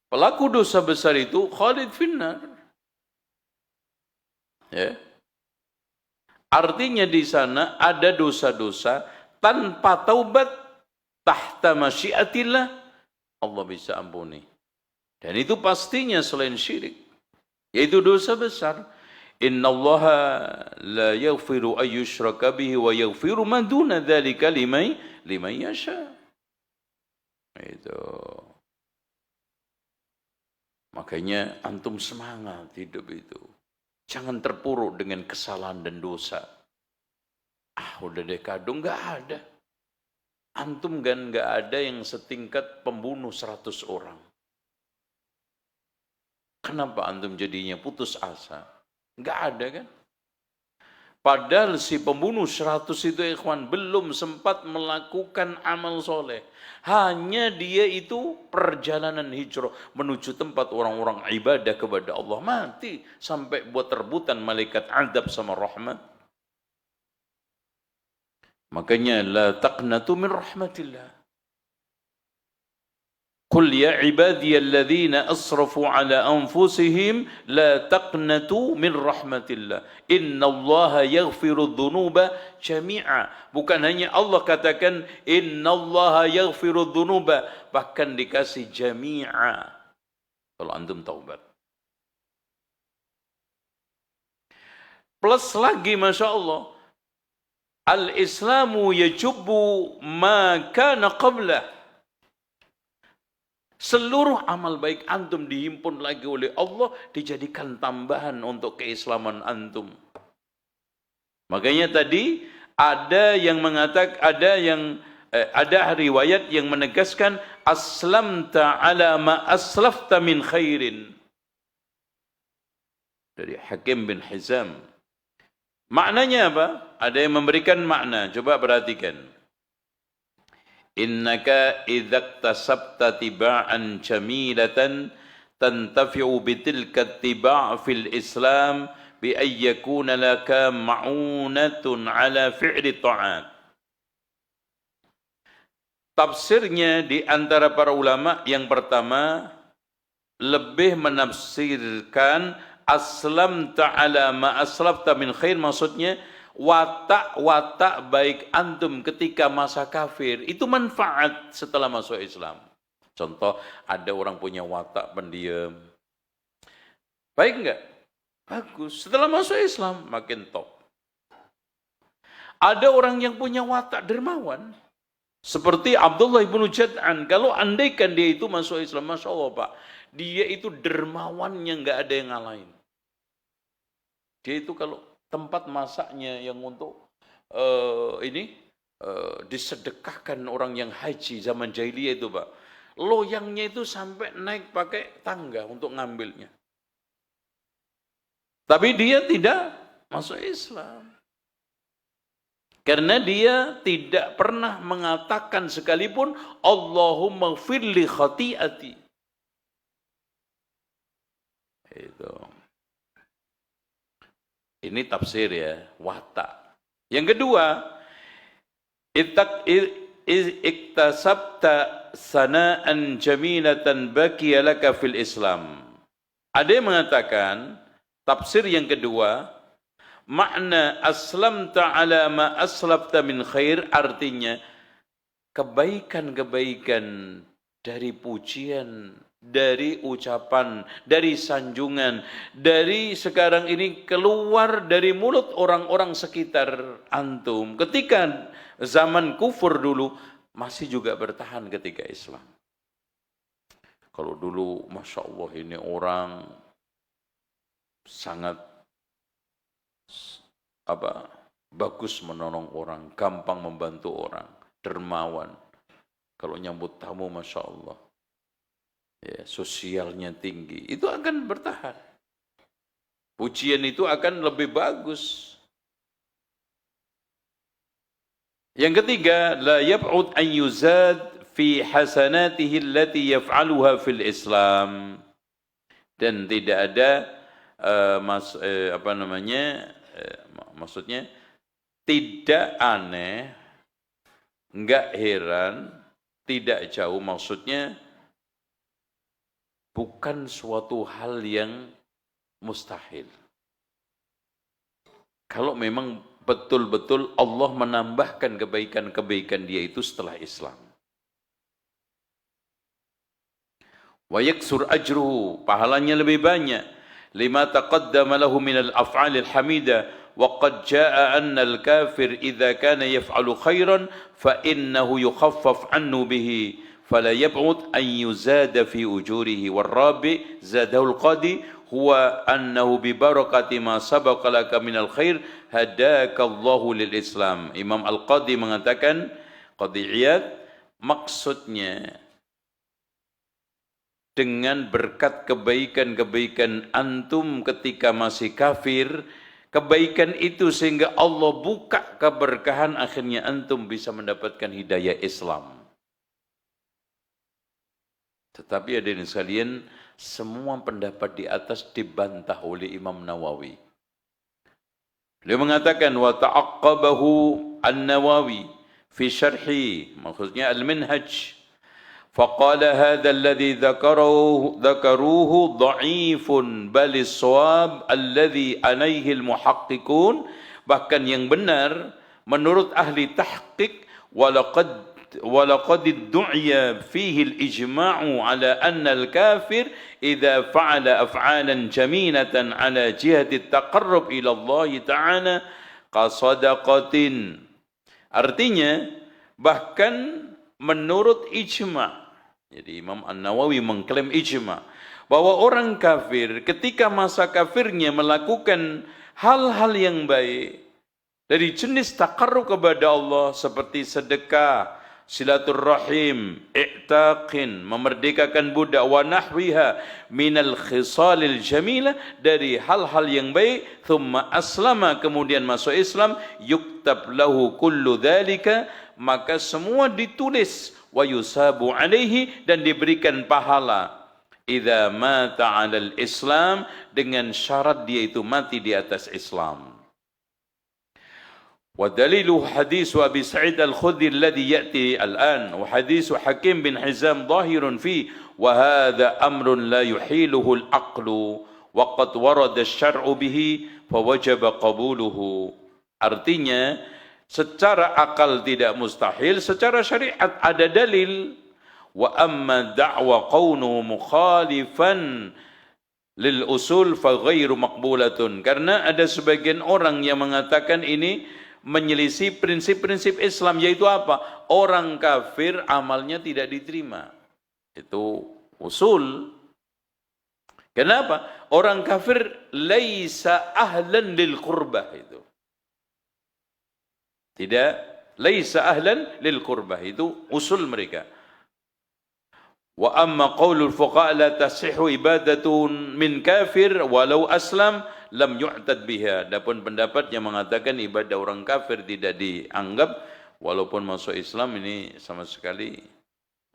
pelaku dosa besar itu khalid finnar. Ya. Artinya di sana ada dosa-dosa tanpa taubat tahta masyiatillah, Allah bisa ampuni. Dan itu pastinya selain syirik, yaitu dosa besar. Innallaha la yaghfiru ayyushraka bihi wa yaghfiru ma duna dzalika liman yasha. Itu. Makanya antum semangat hidup itu. Jangan terpuruk dengan kesalahan dan dosa. Udah deh kadung, enggak ada. Antum kan enggak ada yang setingkat pembunuh 100 orang. Kenapa antum jadinya putus asa? Enggak ada kan? Padahal si pembunuh 100 itu ikhwan belum sempat melakukan amal soleh. Hanya dia itu perjalanan hijrah menuju tempat orang-orang ibadah kepada Allah. Mati sampai buat rebutan malaikat adab sama rahmat. Makanya la taqnatu min rahmatillah. Qul ya ibadiyalladzina asrafu ala anfusihim la taqnatu min rahmatillah. Innallaha yaghfiru dzunuba jami'a. Bukan hanya Allah katakan innallaha yaghfiru dzunuba, bahkan dikasih jami'a. Kalau antum taubat. Plus lagi Masya Allah, al-Islamu yajubbu ma kana qablah. Seluruh amal baik antum dihimpun lagi oleh Allah, dijadikan tambahan untuk keislaman antum. Makanya tadi ada yang mengatakan, ada riwayat yang menegaskan aslamta ala ma aslafta min khairin. Dari Hakim bin Hizam. Maknanya apa? Ada yang memberikan makna. Coba perhatikan. Innaka idza tasabta tiba'an jamilatan tantafi'u bitilka tiba' fil Islam bi ay yakuna laka ma'unatun ala fi'li ta'at. Tafsirnya di antara para ulama yang pertama lebih menafsirkan aslamta ala ma aslafta min khair, maksudnya watak-watak baik antum ketika masa kafir itu manfaat setelah masuk Islam. Contoh, ada orang punya watak pendiam. Baik enggak? Bagus. Setelah masuk Islam makin top. Ada orang yang punya watak dermawan. Seperti Abdullah ibnu Jad'an. Kalau andaikan dia itu masuk Islam, Masya Allah Pak, dia itu dermawannya enggak ada yang ngalahin. Dia itu kalau tempat masaknya yang untuk disedekahkan orang yang haji zaman jahiliyah itu Pak, loyangnya itu sampai naik pakai tangga untuk ngambilnya. Tapi dia tidak masuk Islam karena dia tidak pernah mengatakan sekalipun Allahumma firli khati'ati. Itu. Ini tafsir ya, watak. Yang kedua, iktasabta sana'an jamilatan baqiya laka fil Islam. Ada yang mengatakan tafsir yang kedua, makna aslamta ala ma aslafta min khair, artinya kebaikan-kebaikan dari pujian, dari ucapan, dari sanjungan, dari sekarang ini keluar dari mulut orang-orang sekitar antum. Ketika zaman kufur dulu, masih juga bertahan ketika Islam. Kalau dulu, Masya Allah, ini orang sangat bagus menolong orang, gampang membantu orang, dermawan. Kalau nyambut tamu, Masya Allah, ya, sosialnya tinggi, itu akan bertahan. Pujian itu akan lebih bagus. Yang ketiga, la yab'ud an yuzad fi hasanatihi allati yaf'aluha fil Islam. Dan tidak ada maksudnya tidak aneh, enggak heran, tidak jauh, maksudnya bukan suatu hal yang mustahil. Kalau memang betul-betul Allah menambahkan kebaikan-kebaikan dia itu setelah Islam. Wa yaksur ajruhu, pahalanya lebih banyak. Lima taqaddama lahu minal af'alil hamidah. Wa qad jaa'a anna al-kafir idza kana yaf'alu khairan fa innahu yukhaffaf anhu bihi fala yab'ud an yuzada fi ujurihi. War-rabi zadahu al-qadi huwa annahu bi barakati ma sabaqa laka minal khair hadakallahu lil Islam. Imam Al-Qadi mengatakan, Qadi Iyad, maksudnya dengan berkat kebaikan-kebaikan antum ketika masih kafir, kebaikan itu sehingga Allah buka keberkahan, akhirnya antum bisa mendapatkan hidayah Islam. Tetapi hadirin sekalian, semua pendapat di atas dibantah oleh Imam Nawawi. Beliau mengatakan, wa ta'aqqabahu an-Nawawi fi syarhi, maksudnya al-Minhaj, faqala hadha alladhi dhakaruhu dha'ifun bal as-shawab alladhi alayhi al-muhaqqiqun, bahkan yang benar menurut ahli tahqiq, walaqad du'iya fihi al-ijma'u ala anna al-kafir idza fa'ala af'alan jamilatan ala jihati at-taqarrub ila Allah ta'ala qasadaqatin. Artinya bahkan menurut ijma', jadi Imam An-Nawawi mengklaim ijma' bahwa orang kafir ketika masa kafirnya melakukan hal-hal yang baik dari jenis taqarrub kepada Allah seperti sedekah, silaturrahim, i'taqin, memerdekakan budak, wa nahwiha minal khisalil jamilah, dari hal-hal yang baik, thumma aslama, kemudian masuk Islam, yuktab lahu kullu dhalika, maka semua ditulis, wa yusabu alaihi, dan diberikan pahala, idza mata 'alal Islam, dengan syarat dia itu mati di atas Islam. ودليل حديث أبي سعيد الخدري الذي يأتي الآن وحديث حكيم بن حزام ظاهر فيه وهذا أمر لا يحيله العقل وقد ورد الشرع به فوجب قبوله. Artinya secara akal tidak mustahil, secara syariat ada dalil. Wa amma da'wa qawnuhu mukhalifan lil usul fa ghairu maqbulatun. Karena ada sebagian orang yang mengatakan ini menyelisih prinsip-prinsip Islam, yaitu apa? Orang kafir amalnya tidak diterima. Itu usul. Kenapa? Orang kafir laisa ahlan lil qurbah, itu. Tidak, laisa ahlan lil qurbah, itu usul mereka. Wa amma qaulul fuqaha la tasihhu ibadatun min kafir walau aslam lam yu'tad biha. Adapun pendapat yang mengatakan ibadah orang kafir tidak dianggap walaupun masuk Islam, ini sama sekali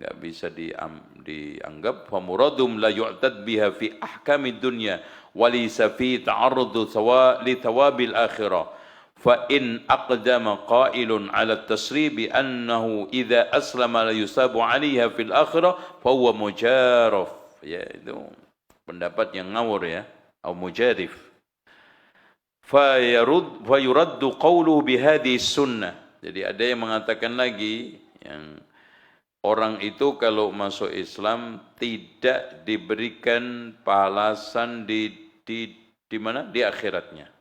enggak bisa dianggap. Fa muradum la yu'tad biha fi ahkamid dunya wa laysa fi ta'arrud li thawabil akhirah. fa in aqdama qailun 'ala at-tasrib annahu idza aslama la yusabu 'alayha fil akhirah fa huwa mujarraf. Ya, itu pendapat yang ngawur ya, atau mujarif. Fa yuraddu qawluhu bihadhihi sunnah. Jadi ada yang mengatakan lagi, yang orang itu kalau masuk Islam tidak diberikan balasan di mana? Di akhiratnya.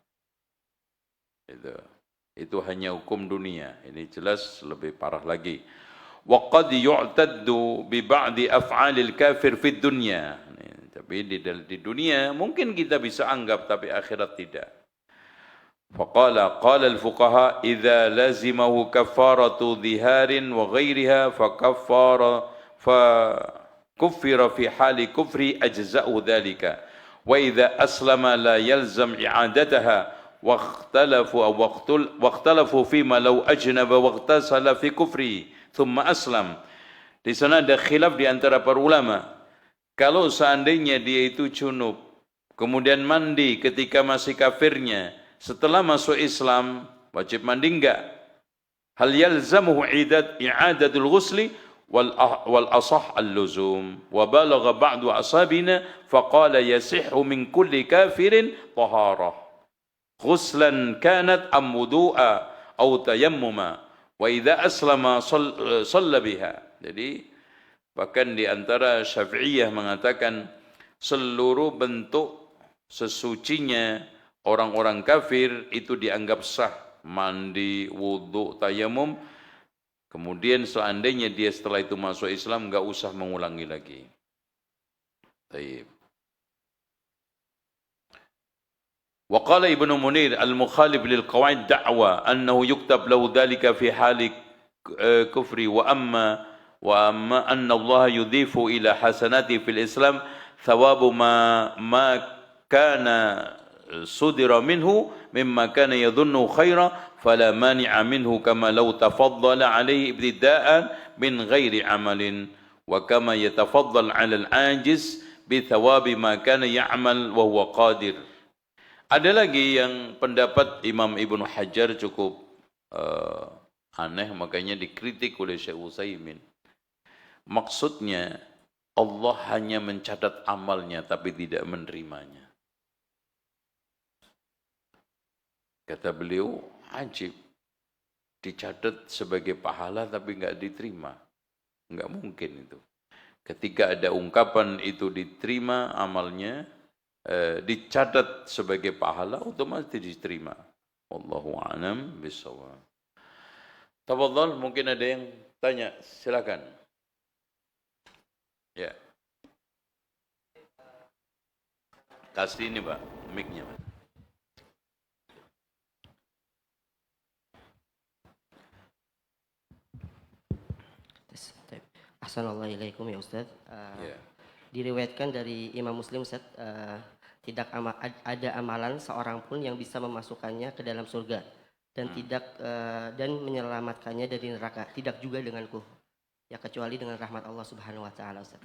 Itu hanya hukum dunia. Ini jelas lebih parah lagi. Wa qad yu'taddu bi ba'di af'alil kafir fid dunya. Tapi di dunia mungkin kita bisa anggap, tapi akhirat tidak. Faqala qala al-fuqaha idza lazimahu kafaratu dhiharin wa ghairiha fa kuffira fi hali kufri ajza'u dhalika wa idza aslama la yalzam i'adataha واختلفوا فيما لو أجنب واغتسل في كفره ثم أسلم. Di sana ada khilaf di antara para ulama. Kalau seandainya dia itu junub, kemudian mandi ketika masih kafirnya, setelah masuk Islam, wajib mandi enggak? Hal yalzamuhu i'adatul ghusli wal asah al-luzum. Wa balagha ba'du ashabina faqala yasihhu min kulli kafirin taharah. Ghuslan kanat am wudu'a aw tayammuma wa idza aslama shalla biha. Jadi bahkan di antara Syafi'iyah mengatakan seluruh bentuk sesucinya orang-orang kafir itu dianggap sah, mandi, wudu, tayammum. Kemudian seandainya dia setelah itu masuk Islam enggak usah mengulangi lagi. Baik. وقال ابن منير المخالف للقواعد دعوى أنه يكتب له ذلك في حال كفر وأما أن الله يضيف إلى حسناته في الإسلام ثواب ما كان صدر منه مما كان يظنه خيرا فلا مانع منه كما لو تفضل عليه ابتداء من غير عمل وكما يتفضل على العاجز بثواب ما كان يعمل وهو قادر. Ada lagi yang pendapat Imam Ibnu Hajar cukup aneh, makanya dikritik oleh Syekh Utsaimin. Maksudnya Allah hanya mencatat amalnya tapi tidak menerimanya. Kata beliau, ajib. Dicatat sebagai pahala tapi enggak diterima. Enggak mungkin itu. Ketika ada ungkapan itu diterima amalnya, dicatat sebagai pahala, otomatis diterima. Wallahu a'lam bishawab. Tafadhal, mungkin ada yang tanya, silakan. Ya. Kasih ini, Pak, mic-nya, Pak. Assalamualaikum ya Ustaz. Ya. Diriwayatkan dari Imam Muslim, Ustaz, tidak ada amalan seorang pun yang bisa memasukkannya ke dalam surga dan dan menyelamatkannya dari neraka, tidak juga denganku, ya kecuali dengan rahmat Allah Subhanahu wa taala, Ustaz.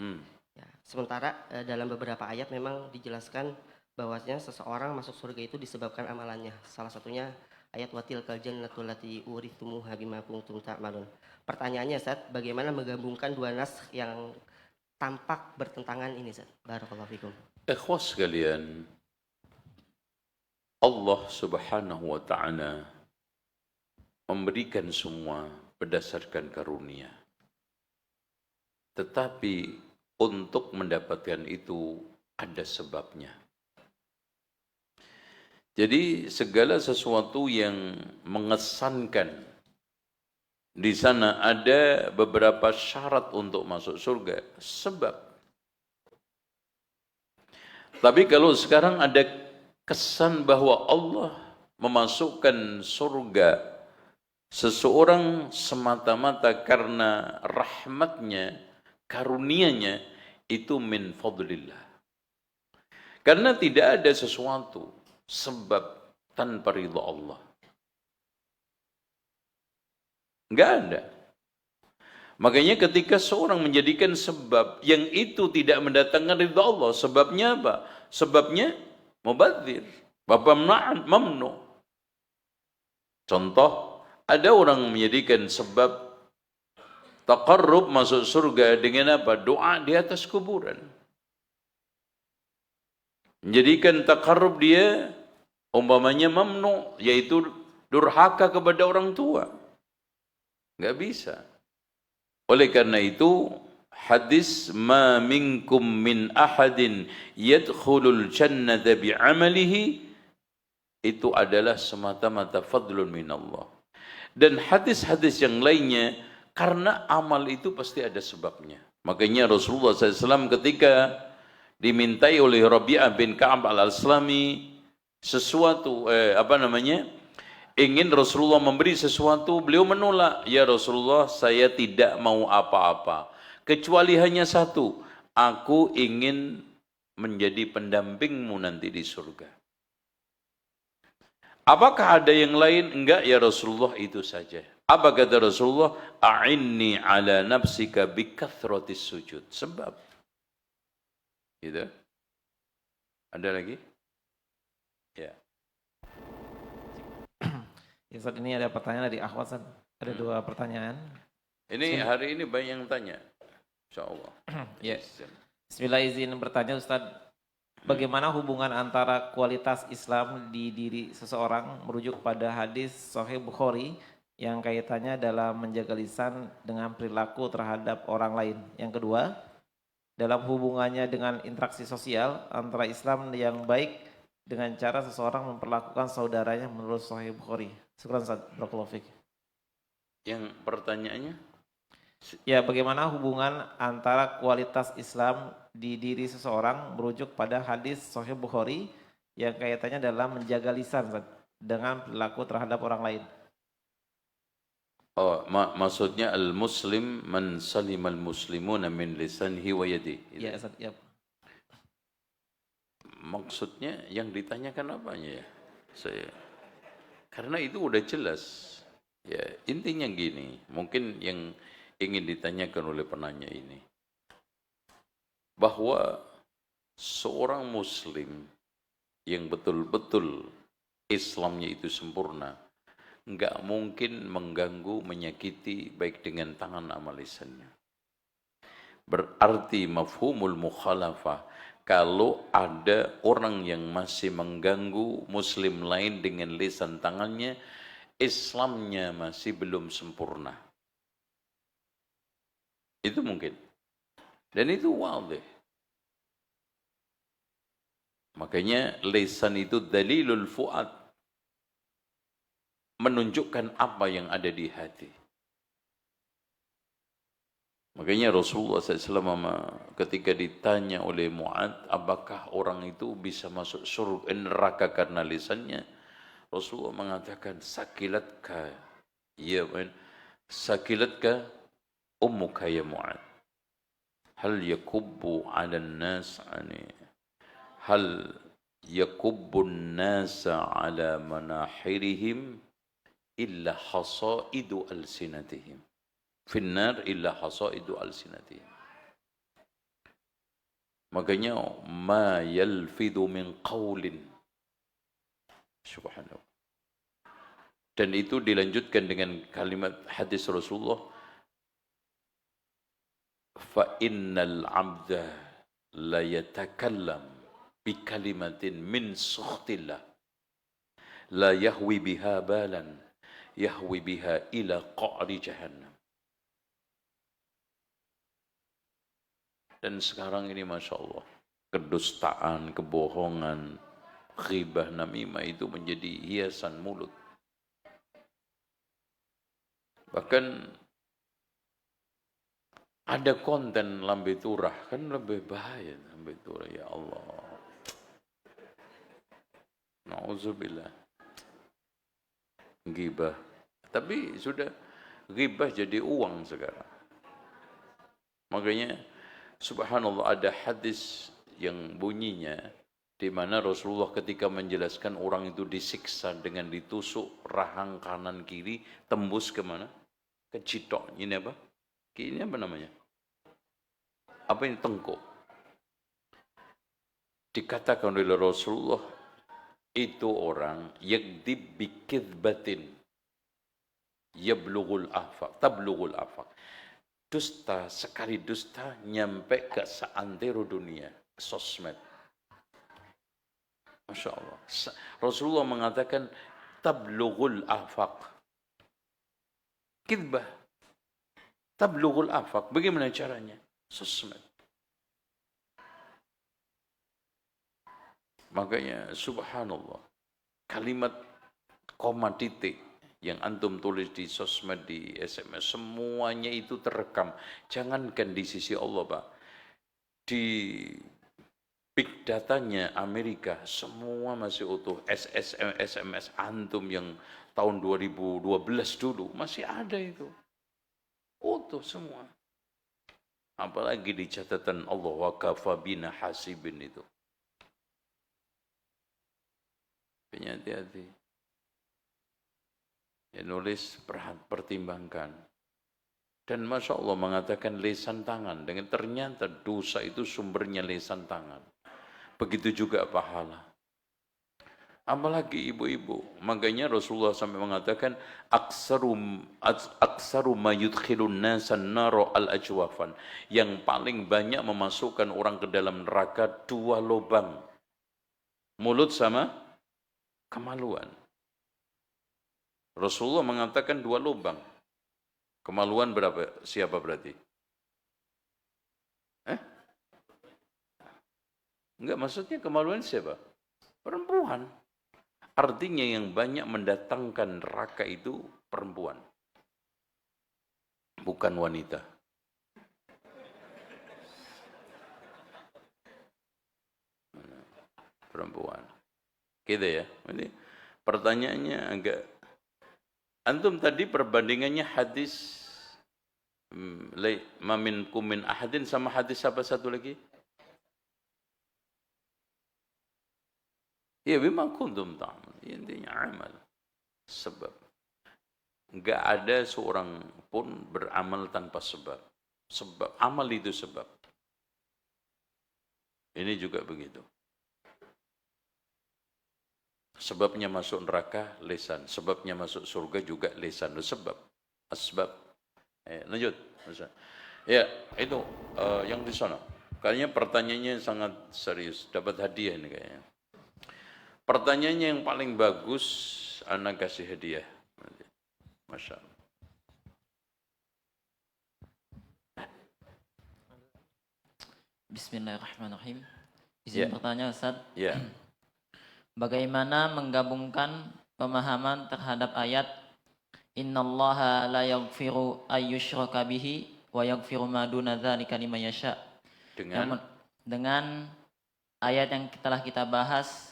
Ya, sementara dalam beberapa ayat memang dijelaskan bahwasanya seseorang masuk surga itu disebabkan amalannya. Salah satunya ayat watilkal jannatul lati urithumuha bima kuntum ta'malun. Pertanyaannya, Ustaz, bagaimana menggabungkan dua nas yang tampak bertentangan ini, Ustaz? Barakallahu fikum. Ikhwas sekalian, Allah Subhanahu wa taala memberikan semua berdasarkan karunia. Tetapi untuk mendapatkan itu ada sebabnya. Jadi segala sesuatu yang mengesankan, di sana ada beberapa syarat untuk masuk surga, sebab. Tapi kalau sekarang ada kesan bahwa Allah memasukkan surga seseorang semata-mata karena rahmatnya, karunia-Nya, itu min fadlillah. Karena tidak ada sesuatu sebab tanpa ridha Allah. Enggak ada. Makanya ketika seorang menjadikan sebab yang itu tidak mendatangkan ridha Allah, sebabnya apa? Sebabnya mubadzir, mamnu. Contoh, ada orang menjadikan sebab taqarrub masuk surga dengan apa? Doa di atas kuburan. Menjadikan taqarrub dia umpamanya mamnu, yaitu durhaka kepada orang tua. Enggak bisa. Oleh karena itu, hadis ma minkum min ahadin yadkhulul jannata bi'amalihi itu adalah semata-mata fadlun minallah. Dan hadis-hadis yang lainnya, karena amal itu pasti ada sebabnya. Makanya Rasulullah SAW ketika dimintai oleh Rabi'ah bin Ka'ab al-Aslami sesuatu, ingin Rasulullah memberi sesuatu, beliau menolak. Ya Rasulullah, saya tidak mau apa-apa, kecuali hanya satu, aku ingin menjadi pendampingmu nanti di surga. Apakah ada yang lain? Enggak ya Rasulullah, itu saja. Apa kata Rasulullah? A'inni ala nafsika bikathratis sujud. Sebab. Gitu. Ada lagi? Ya. Ya, Ustaz, ini ada pertanyaan dari Akhwat, Ustaz. Ada 2 pertanyaan. Ini hari ini banyak yang tanya. Insyaallah. Ya. Bismillah, izin bertanya, Ustaz. Bagaimana hubungan antara kualitas Islam di diri seseorang merujuk pada hadis Sahih Bukhari yang kaitannya dalam menjaga lisan dengan perilaku terhadap orang lain. Yang kedua, dalam hubungannya dengan interaksi sosial antara Islam yang baik dengan cara seseorang memperlakukan saudaranya menurut Sahih Bukhari. Syukran, Ustaz. Barakallahu fiik. Yang pertanyaannya? Ya, bagaimana hubungan antara kualitas Islam di diri seseorang merujuk pada hadis Sahih Bukhari yang kaitannya dalam menjaga lisan, Ustaz, dengan perilaku terhadap orang lain. Oh, maksudnya al-muslim man salimal muslimuna min lisanihi wa yadihi. Ya, Ustaz, ya. Maksudnya yang ditanyakan apanya ya? Karena itu udah jelas. Ya, intinya gini, mungkin yang ingin ditanyakan oleh penanya ini, bahwa seorang muslim yang betul-betul Islamnya itu sempurna, enggak mungkin mengganggu, menyakiti baik dengan tangan sama lisannya. Berarti mafhumul mukhalafah, kalau ada orang yang masih mengganggu muslim lain dengan lisan tangannya, Islamnya masih belum sempurna. Itu mungkin. Dan itu wadih. Makanya lisan itu dalilul fuad, menunjukkan apa yang ada di hati. Makanya Rasulullah SAW ketika ditanya oleh Mu'ad, apakah orang itu bisa masuk surga neraka karena lisannya? Rasulullah mengatakan, sakilatka ya man, sakilatka ummuka ya Mu'ad. Hal yakubbu 'alan nas ani hal yakubbun nasa 'ala manahirihim illa hasaidu alsinatihim. Finnar illa hasaidu alsinatihim. Makanya ma yalfidu min qawlin. Subhanallah. Dan itu dilanjutkan dengan kalimat hadis Rasulullah, fa innal 'abda la yatakallam bi kalimatin min sukhtillah la yahwi biha balan yahwi biha ila qa'ri jahannam. Dan sekarang ini Masya Allah, kedustaan, kebohongan, ghibah, namimah itu menjadi hiasan mulut. Bahkan ada konten lambe turah, kan lebih bahaya lambe turah, ya Allah. Na'udzubillah. Ghibah. Tapi sudah ghibah jadi uang sekarang. Makanya subhanallah, ada hadis yang bunyinya di mana Rasulullah ketika menjelaskan orang itu disiksa dengan ditusuk rahang kanan kiri tembus ke mana? Ke citok. Ini apa? Ini apa namanya? Apa ini? Tengkuk. Dikatakan oleh Rasulullah, itu orang yakdib bikidbatin, tablughul afaq. Dusta, sekali dusta nyampe ke seantero dunia, sosmed. Masya Allah. Rasulullah mengatakan tablughul afaq. Kidbah. Tablughul afaq. Bagaimana caranya? Sosmed. Makanya subhanallah. Kalimat koma titik yang antum tulis di sosmed, di SMS, semuanya itu terekam. Jangankan di sisi Allah, Pak. Di big datanya Amerika, semua masih utuh. SMS antum yang tahun 2012 dulu, masih ada itu. Utuh semua. Apalagi di catatan Allah, wa kafa bina hasibin itu. Hati-hati. Ya, nulis, pertimbangkan. Dan Masya Allah mengatakan lisan tangan. Dengan ternyata dosa itu sumbernya lisan tangan. Begitu juga pahala. Apalagi ibu-ibu. Makanya Rasulullah sampai mengatakan aksaru ma yudkhilun nasan naro al-ajwafan. Yang paling banyak memasukkan orang ke dalam neraka 2 lubang. Mulut sama kemaluan. Rasulullah mengatakan 2 lubang. Kemaluan berapa? Siapa berarti? Enggak, maksudnya kemaluan siapa? Perempuan. Artinya yang banyak mendatangkan neraka itu perempuan. Bukan wanita. Perempuan. Gitu ya. Ini pertanyaannya agak. Antum tadi perbandingannya hadis mamin kumin ahadin sama hadis apa satu lagi? Ya bima kuntum ta'mal. Intinya amal. Sebab. Enggak ada seorang pun beramal tanpa sebab. Sebab amal itu sebab. Ini juga begitu. Sebabnya masuk neraka, lisan. Sebabnya masuk surga juga lisan. Sebab. Asbab. Lanjut. Ya, itu yang di sana. Kayaknya pertanyaannya sangat serius. Dapat hadiah ini kayaknya. Pertanyaannya yang paling bagus, anak kasih hadiah. Masya Allah. Bismillahirrahmanirrahim. Izin bertanya Ustaz. Ya. Bagaimana menggabungkan pemahaman terhadap ayat Innallaha la yaghfiru ayyushraka bihi wa yaghfiru ma duna dzalika liman yasha. Dengan ayat yang telah kita bahas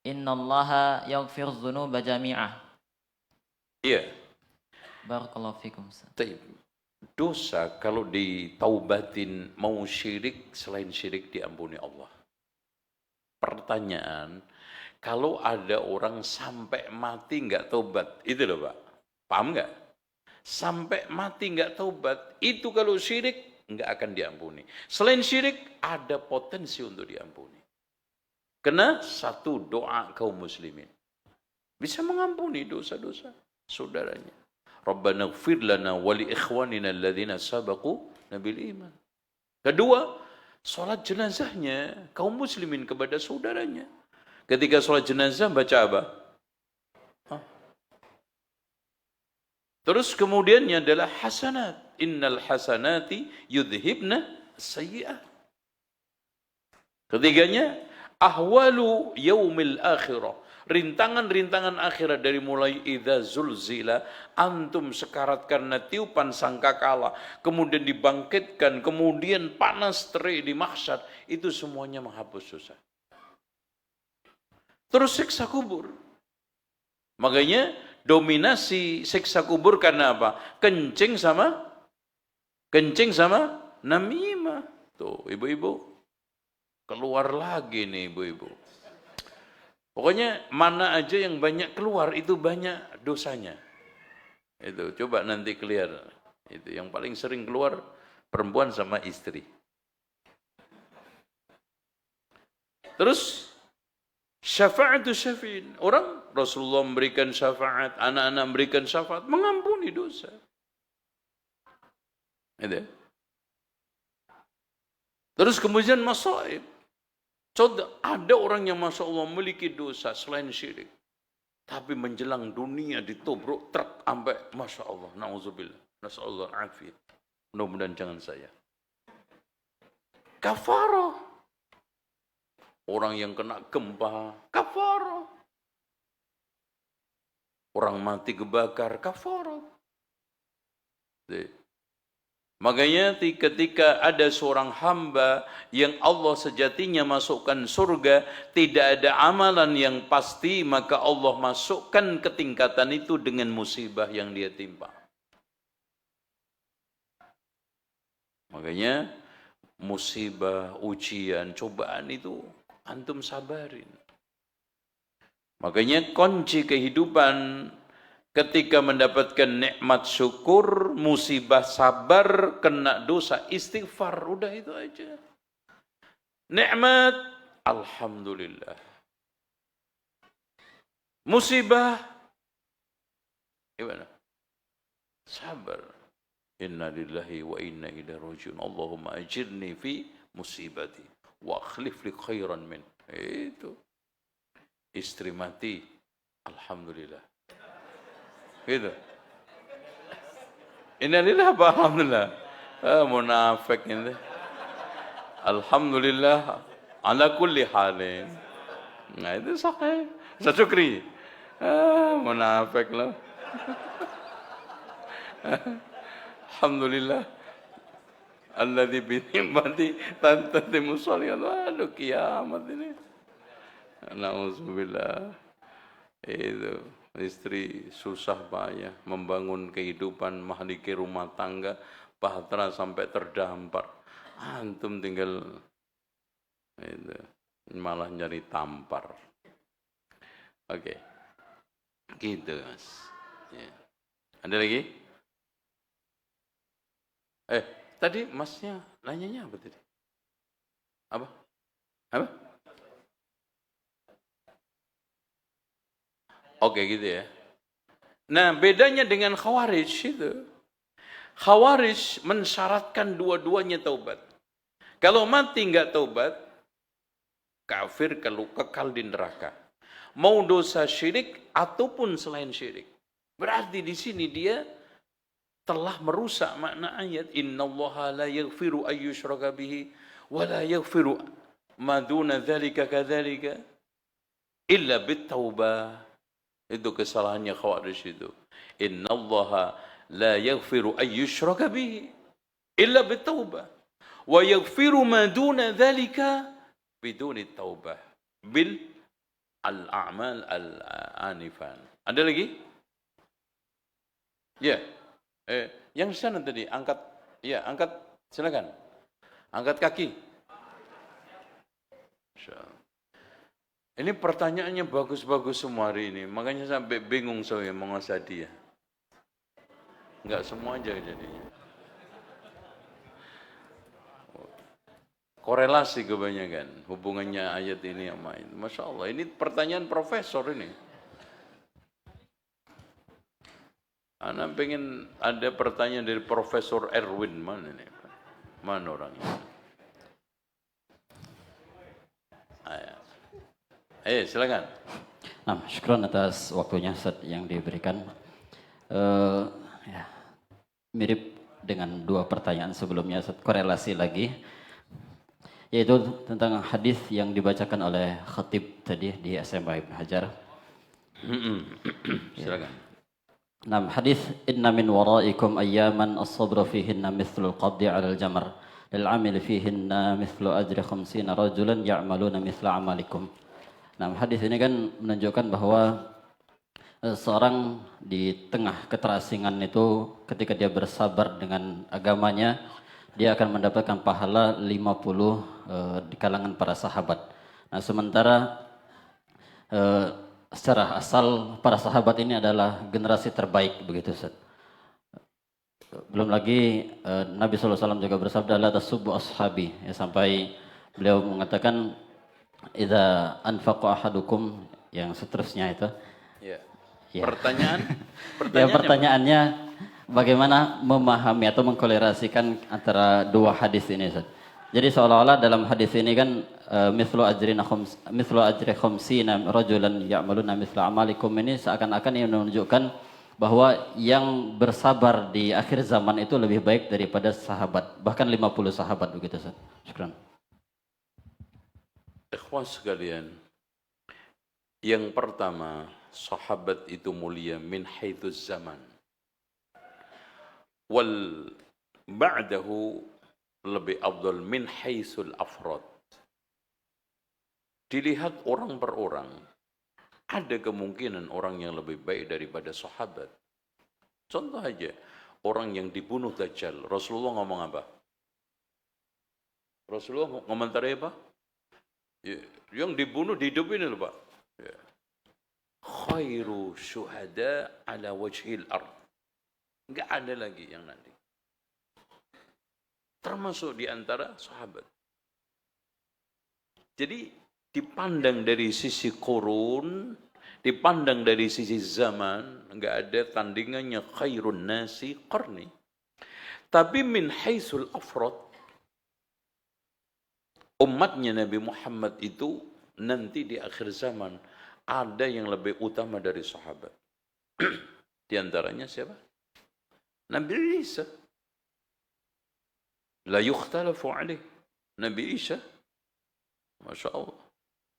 Innallaha yaghfiru dzunuba jami'ah. Iya. Barakallahu fikum. Dosa kalau ditaubatin mau syirik, selain syirik diampuni Allah. Pertanyaan, kalau ada orang sampai mati nggak taubat, itu loh Pak, paham nggak? Sampai mati nggak taubat, itu kalau syirik nggak akan diampuni. Selain syirik, ada potensi untuk diampuni. Karena satu doa kaum muslimin bisa mengampuni dosa-dosa saudaranya. Rabbana ighfir lana wa li ikhwanina alladhina sabaqu bil iman. Kedua, salat jenazahnya kaum muslimin kepada saudaranya. Ketika salat jenazah baca apa? Terus kemudiannya adalah hasanat. Innal hasanati yudhibna sayyi'at. Ketiganya ahwalu yaumil akhirah. Rintangan-rintangan akhirat dari mulai idza zulzila, antum sekarat karena tiupan sangkakala, kemudian dibangkitkan, kemudian panas terik di mahsyar, itu semuanya menghapus dosa. Terus siksa kubur. Makanya dominasi siksa kubur karena apa? Kencing sama namimah. Tuh, ibu-ibu. Keluar lagi nih ibu-ibu. Pokoknya mana aja yang banyak keluar itu banyak dosanya. Itu coba nanti clear. Itu yang paling sering keluar perempuan sama istri. Terus syafa'atu syafi'in. Orang Rasulullah memberikan syafaat, anak-anak memberikan syafaat, mengampuni dosa. Gitu. Terus kemudian masaib. Contoh, ada orang yang Masya Allah memiliki dosa selain syirik. Tapi menjelang dunia ditobrok truk sampai Masya Allah. Na'udzubillah. Nasallallahu afiyah. Mudah-mudahan jangan saya. Kafarah. Orang yang kena gempa, kafarah. Orang mati kebakar, kafarah. Makanya ketika ada seorang hamba yang Allah sejatinya masukkan surga, tidak ada amalan yang pasti, maka Allah masukkan ke tingkatan itu dengan musibah yang dia timpa. Makanya musibah, ujian, cobaan itu antum sabarin. Makanya kunci kehidupan ketika mendapatkan nikmat syukur, musibah sabar, kena dosa istighfar, udah itu aja. Nikmat, alhamdulillah. Musibah, gimana? Sabar. Inna lillahi wa inna ilaihi rajiun. Allahumma ajirni fi musibati wa akhlif li khairan min. Itu. Istri mati, alhamdulillah. Gitu. Innalillah apa alhamdulillah? Munafik ini. Alhamdulillah ala kulli halin. Nah itu sahih. Syukri. Munafik lah. Alhamdulillah. Alladzi bi ni'mati tantatimu shalihat. Aduh kiamat ini. Nauzubillah. Itu istri susah payah membangun kehidupan, mahliki rumah tangga, bahtera sampai terdampar. Antum tinggal itu malah nyari tampar. Oke. Gitu, Mas. Ya. Ada lagi? Tadi Masnya nanyanya apa tadi? Apa? Oke gitu ya. Nah bedanya dengan Khawarij itu. Khawarij mensyaratkan dua-duanya taubat. Kalau mati nggak taubat, kafir kalau kekal di neraka. Mau dosa syirik ataupun selain syirik. Berarti di sini dia telah merusak makna ayat innallaha la yaghfiru ayyushraka bihi wa la yaghfiru ma duna dzalika kadzalika illa bit-taubah. Itu kesalahannya Khawarij itu. Innallaha la yaghfiru ayyushraka bihi illa bit-taubah wa yaghfiru ma duna dzalika biduni taubah bil al-a'mal al-anifan. Ada lagi? Ya. Yang sana tadi angkat, ya angkat, silakan. Angkat kaki. Insyaallah. Ini pertanyaannya bagus-bagus semua hari ini, makanya sampai bingung saya menguasai dia. Enggak semua aja jadinya. Korelasi kebanyakan hubungannya ayat ini sama itu. Masya Allah, ini pertanyaan profesor ini. Ana pengen ada pertanyaan dari Profesor Erwin, mana nih? Mana orangnya? Silakan. Nah, syukran atas waktunya Ustaz yang diberikan. Mirip dengan dua pertanyaan sebelumnya, Ustaz, korelasi lagi, yaitu tentang hadis yang dibacakan oleh khatib tadi di SMA Ibnu Hajar. Silakan. Nah, hadis inna min waraikum ayyaman as-sabru fihinna mithlul qabdi 'alal jamar lil 'amili fihinna mithlu ajri 50 rajulan ya'maluna mithla 'amalikum. Nah, hadis ini kan menunjukkan bahwa seorang di tengah keterasingan itu ketika dia bersabar dengan agamanya, dia akan mendapatkan pahala 50 di kalangan para sahabat. Nah, sementara secara asal para sahabat ini adalah generasi terbaik begitu, Ustaz. Belum lagi Nabi SAW juga bersabda la tasubbu ashabi, ya, sampai beliau mengatakan idza anfaqa ahadukum, yang seterusnya itu Ya. Ya. Ya, pertanyaannya bagaimana memahami atau mengkolerasikan antara dua hadis ini, Ustaz? Jadi seolah-olah dalam hadis ini kan mislu ajri khamsina rajulan ya'maluna misla amalikum, ini seakan-akan yang menunjukkan bahwa yang bersabar di akhir zaman itu lebih baik daripada sahabat, bahkan 50 sahabat begitu, Ustaz. Syukran. Ikhwan sekalian, yang pertama, sahabat itu mulia min haitsus zaman. Wal ba'dahu lebih afdal min haitsul afrad. Dilihat orang per orang, ada kemungkinan orang yang lebih baik daripada sahabat. Contoh aja, orang yang dibunuh Dajjal, Rasulullah ngomong apa? Rasulullah ngomentari apa? Ya, yang dibunuh dihidupin loh Pak. Ya. Khairu syuhada ala wajhil ard. Enggak ada lagi yang nanti. Termasuk di antara sahabat. Jadi dipandang dari sisi qurun, dipandang dari sisi zaman, enggak ada tandingannya khairun nasi qarni. Tapi min haitsul afrad, umatnya Nabi Muhammad itu nanti di akhir zaman ada yang lebih utama dari sahabat. Di antaranya siapa? Nabi Isa. La yukhtalafu alaih. Nabi Isa. Masya Allah.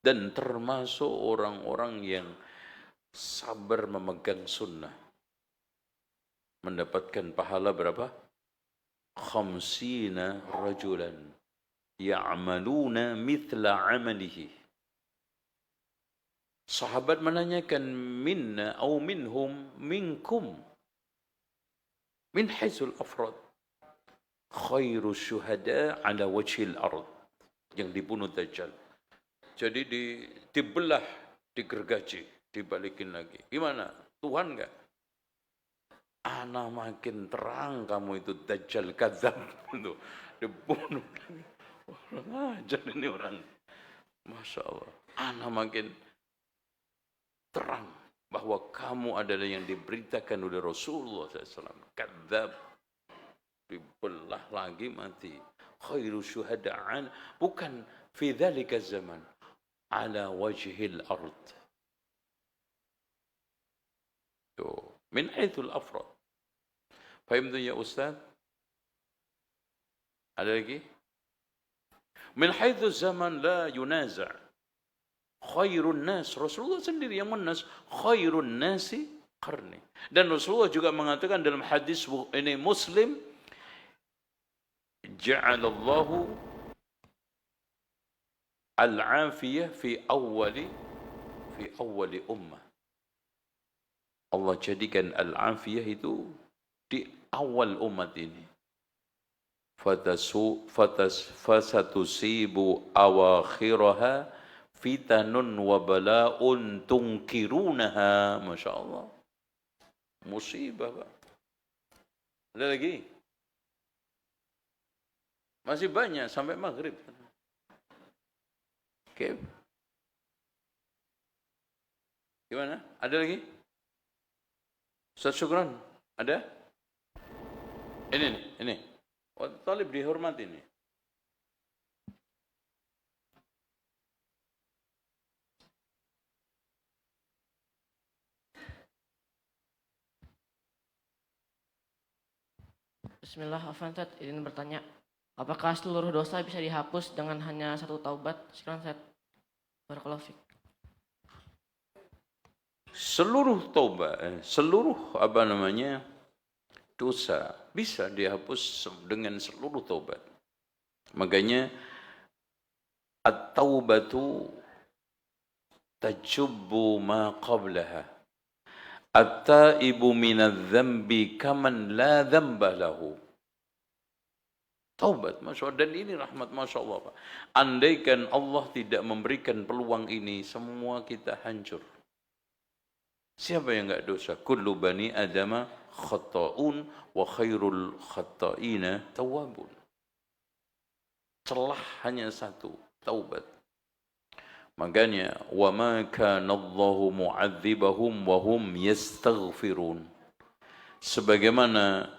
Dan termasuk orang-orang yang sabar memegang sunnah. Mendapatkan pahala berapa? 50 rajulan. Ya'maluna mithla amalihi. Sahabat menanyakan minna au minhum minkum min haitsul afrad khairu syuhada ala wajhil ard, yang dibunuh Dajjal. Jadi dibelah, digergaji, dibalikin lagi. Gimana? Tuhan enggak? Ana makin terang kamu itu Dajjal kadzab itu dibunuh lagi. Orang ajar ini orang. Masya Allah. Ana makin terang bahwa kamu adalah yang diberitakan oleh Rasulullah SAW. Kadzab. Dibelah lagi mati. Khairu syuhada'an. Bukan fi dzalika zaman. Ala wajhil ard. Tuh. Min haitsul afrad. Faham tu ya Ustaz? Ada lagi? Min haitsus zaman la yunaza'. Khairun nas, Rasulullah sendiri yang menas, khairun nasi qarni. Dan Rasulullah juga mengatakan dalam hadis ini Muslim, ja'alallahu al-afiyah fi awwali ummah. Allah jadikan al-afiyah itu di awal umat ini. Fasatusibu awakhiraha fitanun wa bala'un tunkirunaha. Masya Allah. Musibah, Pak. Ada lagi? Masih banyak sampai maghrib. Oke. Gimana? Ada lagi? Ustaz Syukran, ada? Ini. Oh, talib dihormati ini. Bismillah, Afan Ustaz, izin bertanya. Apakah seluruh dosa bisa dihapus dengan hanya satu taubat? Sekarang Ustaz. Barakallahu fiik. Seluruh taubat, seluruh dosa bisa dihapus dengan seluruh taubat. Makanya at-taubatu tajubbu ma qablaha. At-taibu minadz-dzambi kaman la dzamba lahu. Taubat, Masya Allah. Dan ini rahmat Masya Allah, Pak. Andaikan Allah tidak memberikan peluang ini, semua kita hancur. Siapa yang enggak dosa? Kullu bani adama khata'un wa khairul khata'ina tawwabun. Celah hanya satu, taubat. Makanya wa ma kana Allahu mu'adzibahum wa hum yastaghfirun. Sebagaimana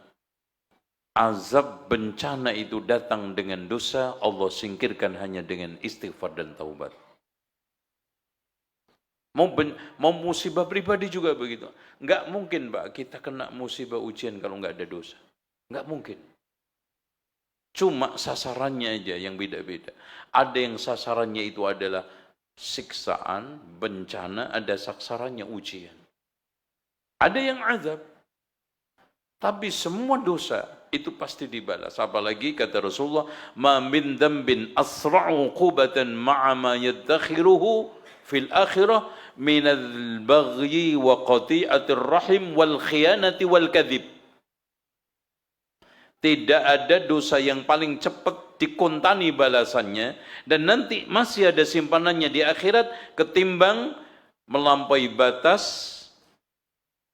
azab bencana itu datang dengan dosa, Allah singkirkan hanya dengan istighfar dan taubat. Mau musibah pribadi juga begitu. Enggak mungkin, Pak, kita kena musibah ujian kalau enggak ada dosa. Enggak mungkin. Cuma sasarannya aja yang beda-beda. Ada yang sasarannya itu adalah siksaan, bencana, ada sasarannya ujian. Ada yang azab. Tapi semua dosa itu pasti dibalas. Apalagi kata Rasulullah, "Ma min dzambin asra'u uqubatan ma'a ma yadakhiruhu fil akhirah minal baghyi wa qati'atir rahim wal khiyanati wal kadhib." Tidak ada dosa yang paling cepat dikontani balasannya dan nanti masih ada simpanannya di akhirat ketimbang melampaui batas,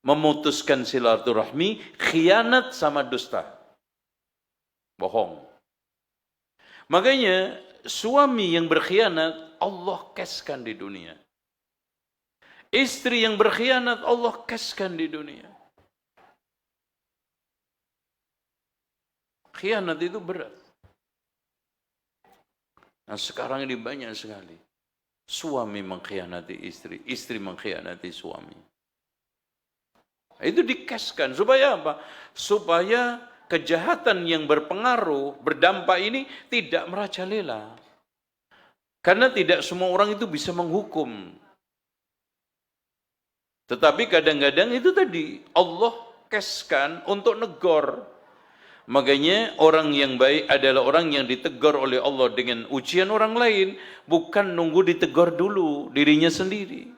memutuskan silaturahmi, khianat sama dusta. Bohong. Makanya suami yang berkhianat Allah keskan di dunia. Istri yang berkhianat Allah keskan di dunia. Khianat itu berat. Nah sekarang ini banyak sekali. Suami mengkhianati istri, istri mengkhianati suami. Itu dikeskan. Supaya apa? Supaya kejahatan yang berpengaruh, berdampak ini tidak merajalela. Karena tidak semua orang itu bisa menghukum. Tetapi kadang-kadang itu tadi, Allah keskan untuk negor. Makanya orang yang baik adalah orang yang ditegur oleh Allah dengan ujian orang lain, bukan nunggu ditegur dulu dirinya sendiri.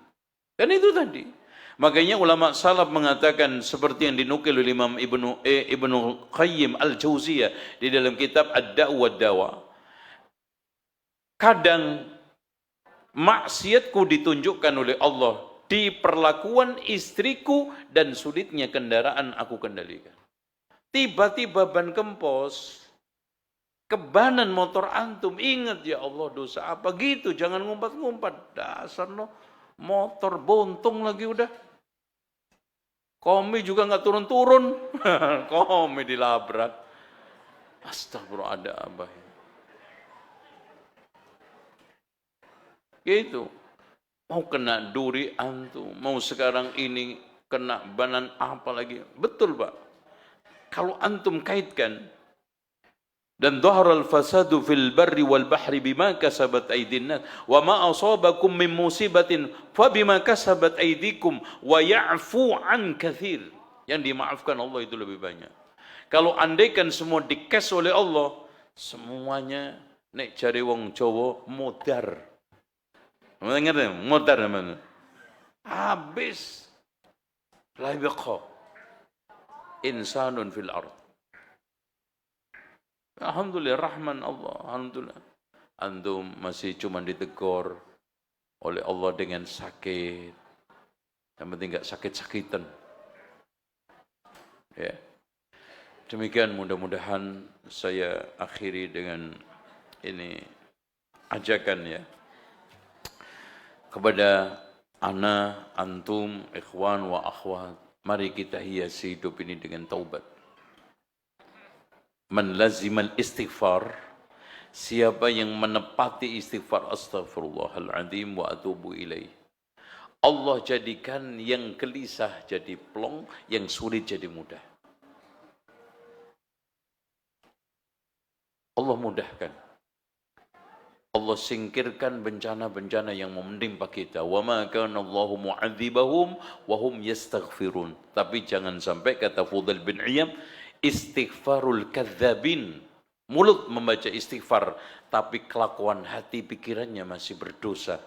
Dan itu tadi. Makanya ulama salaf mengatakan seperti yang dinukil oleh Imam Ibnu Qayyim Al-Jauziyah di dalam kitab Ad-Da'u wad-Dawa. Kadang maksiatku ditunjukkan oleh Allah di perlakuan istriku dan sulitnya kendaraan aku kendalikan. Tiba-tiba ban kempos, kebanan motor antum, ingat ya Allah dosa apa gitu, jangan ngumpat-ngumpat. Dasar no, motor bontung lagi udah. Komi juga nggak turun-turun, komi dilabrak. Astagfirullah, ada abah. Gitu. Mau kena duri antum, mau sekarang ini kena banan apa lagi? Betul Pak. Kalau antum kaitkan dan dhaharal fasadu fil barri wal bahri bima kasabat aydin nas wa ma asabakum min musibatin fa bima kasabat aydikum wa ya'fu an katsir. Yang dimaafkan Allah itu lebih banyak. Kalau andaikan semua dikes oleh Allah, semuanya nek jare wong Jawa modar. Ngerti modar namanya? Habis. La yaqa insanun fil ard. Alhamdulillah rahman Allah, alhamdulillah. Antum masih cuma ditegur oleh Allah dengan sakit. Yang penting enggak sakit-sakitan. Ya. Demikian mudah-mudahan saya akhiri dengan ini ajakan ya. Kepada ana, antum, ikhwan wa akhwat, mari kita hiasi hidup ini dengan taubat. Man lazimal istighfar, siapa yang menepati istighfar, astaghfirullahaladzim wa atubu ilaih. Allah jadikan yang gelisah jadi plong, yang sulit jadi mudah. Allah mudahkan. Allah singkirkan bencana-bencana yang menimpa kita. Wa ma kana Allahu mu'adzibahum wa hum yastaghfirun. Tapi jangan sampai kata Fudail bin Iyad, istighfarul kadzabin. Mulut membaca istighfar, tapi kelakuan hati pikirannya masih berdosa.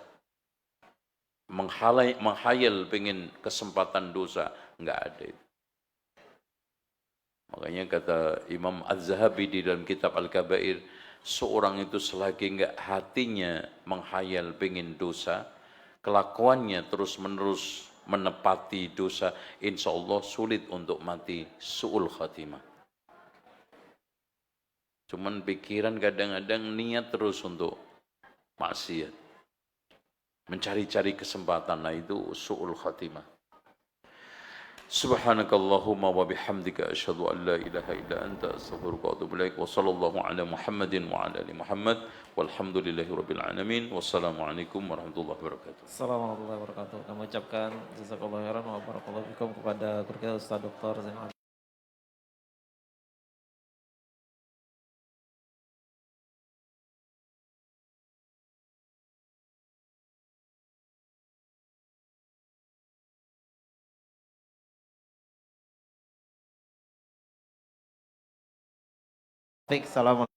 Menghayal pengen kesempatan dosa, enggak ada itu. Makanya kata Imam Az-Zahabi di dalam kitab Al-Kabair, seorang itu selagi enggak hatinya menghayal pengen dosa, kelakuannya terus-menerus menepati dosa, insya Allah sulit untuk mati su'ul khatimah. Cuman pikiran kadang-kadang niat terus untuk maksiat. mencari-cari kesempatan, nah itu su'ul khatimah. Subhanakallahumma wa bihamdika asyhadu an la ilaha illa anta astaghfiruka wa atubu ilaik. Wa sallallahu ala Muhammadin wa ala ali Muhammad walhamdulillahi rabbil alamin. Wassalamualaikum warahmatullahi wabarakatuh. Assalamualaikum warahmatullahi wabarakatuh. Kami ucapkan jazakallahu khairan wa barakallahu fikum kepada guru kita Ustaz Dr. Zainal Abidin. Assalamualaikum.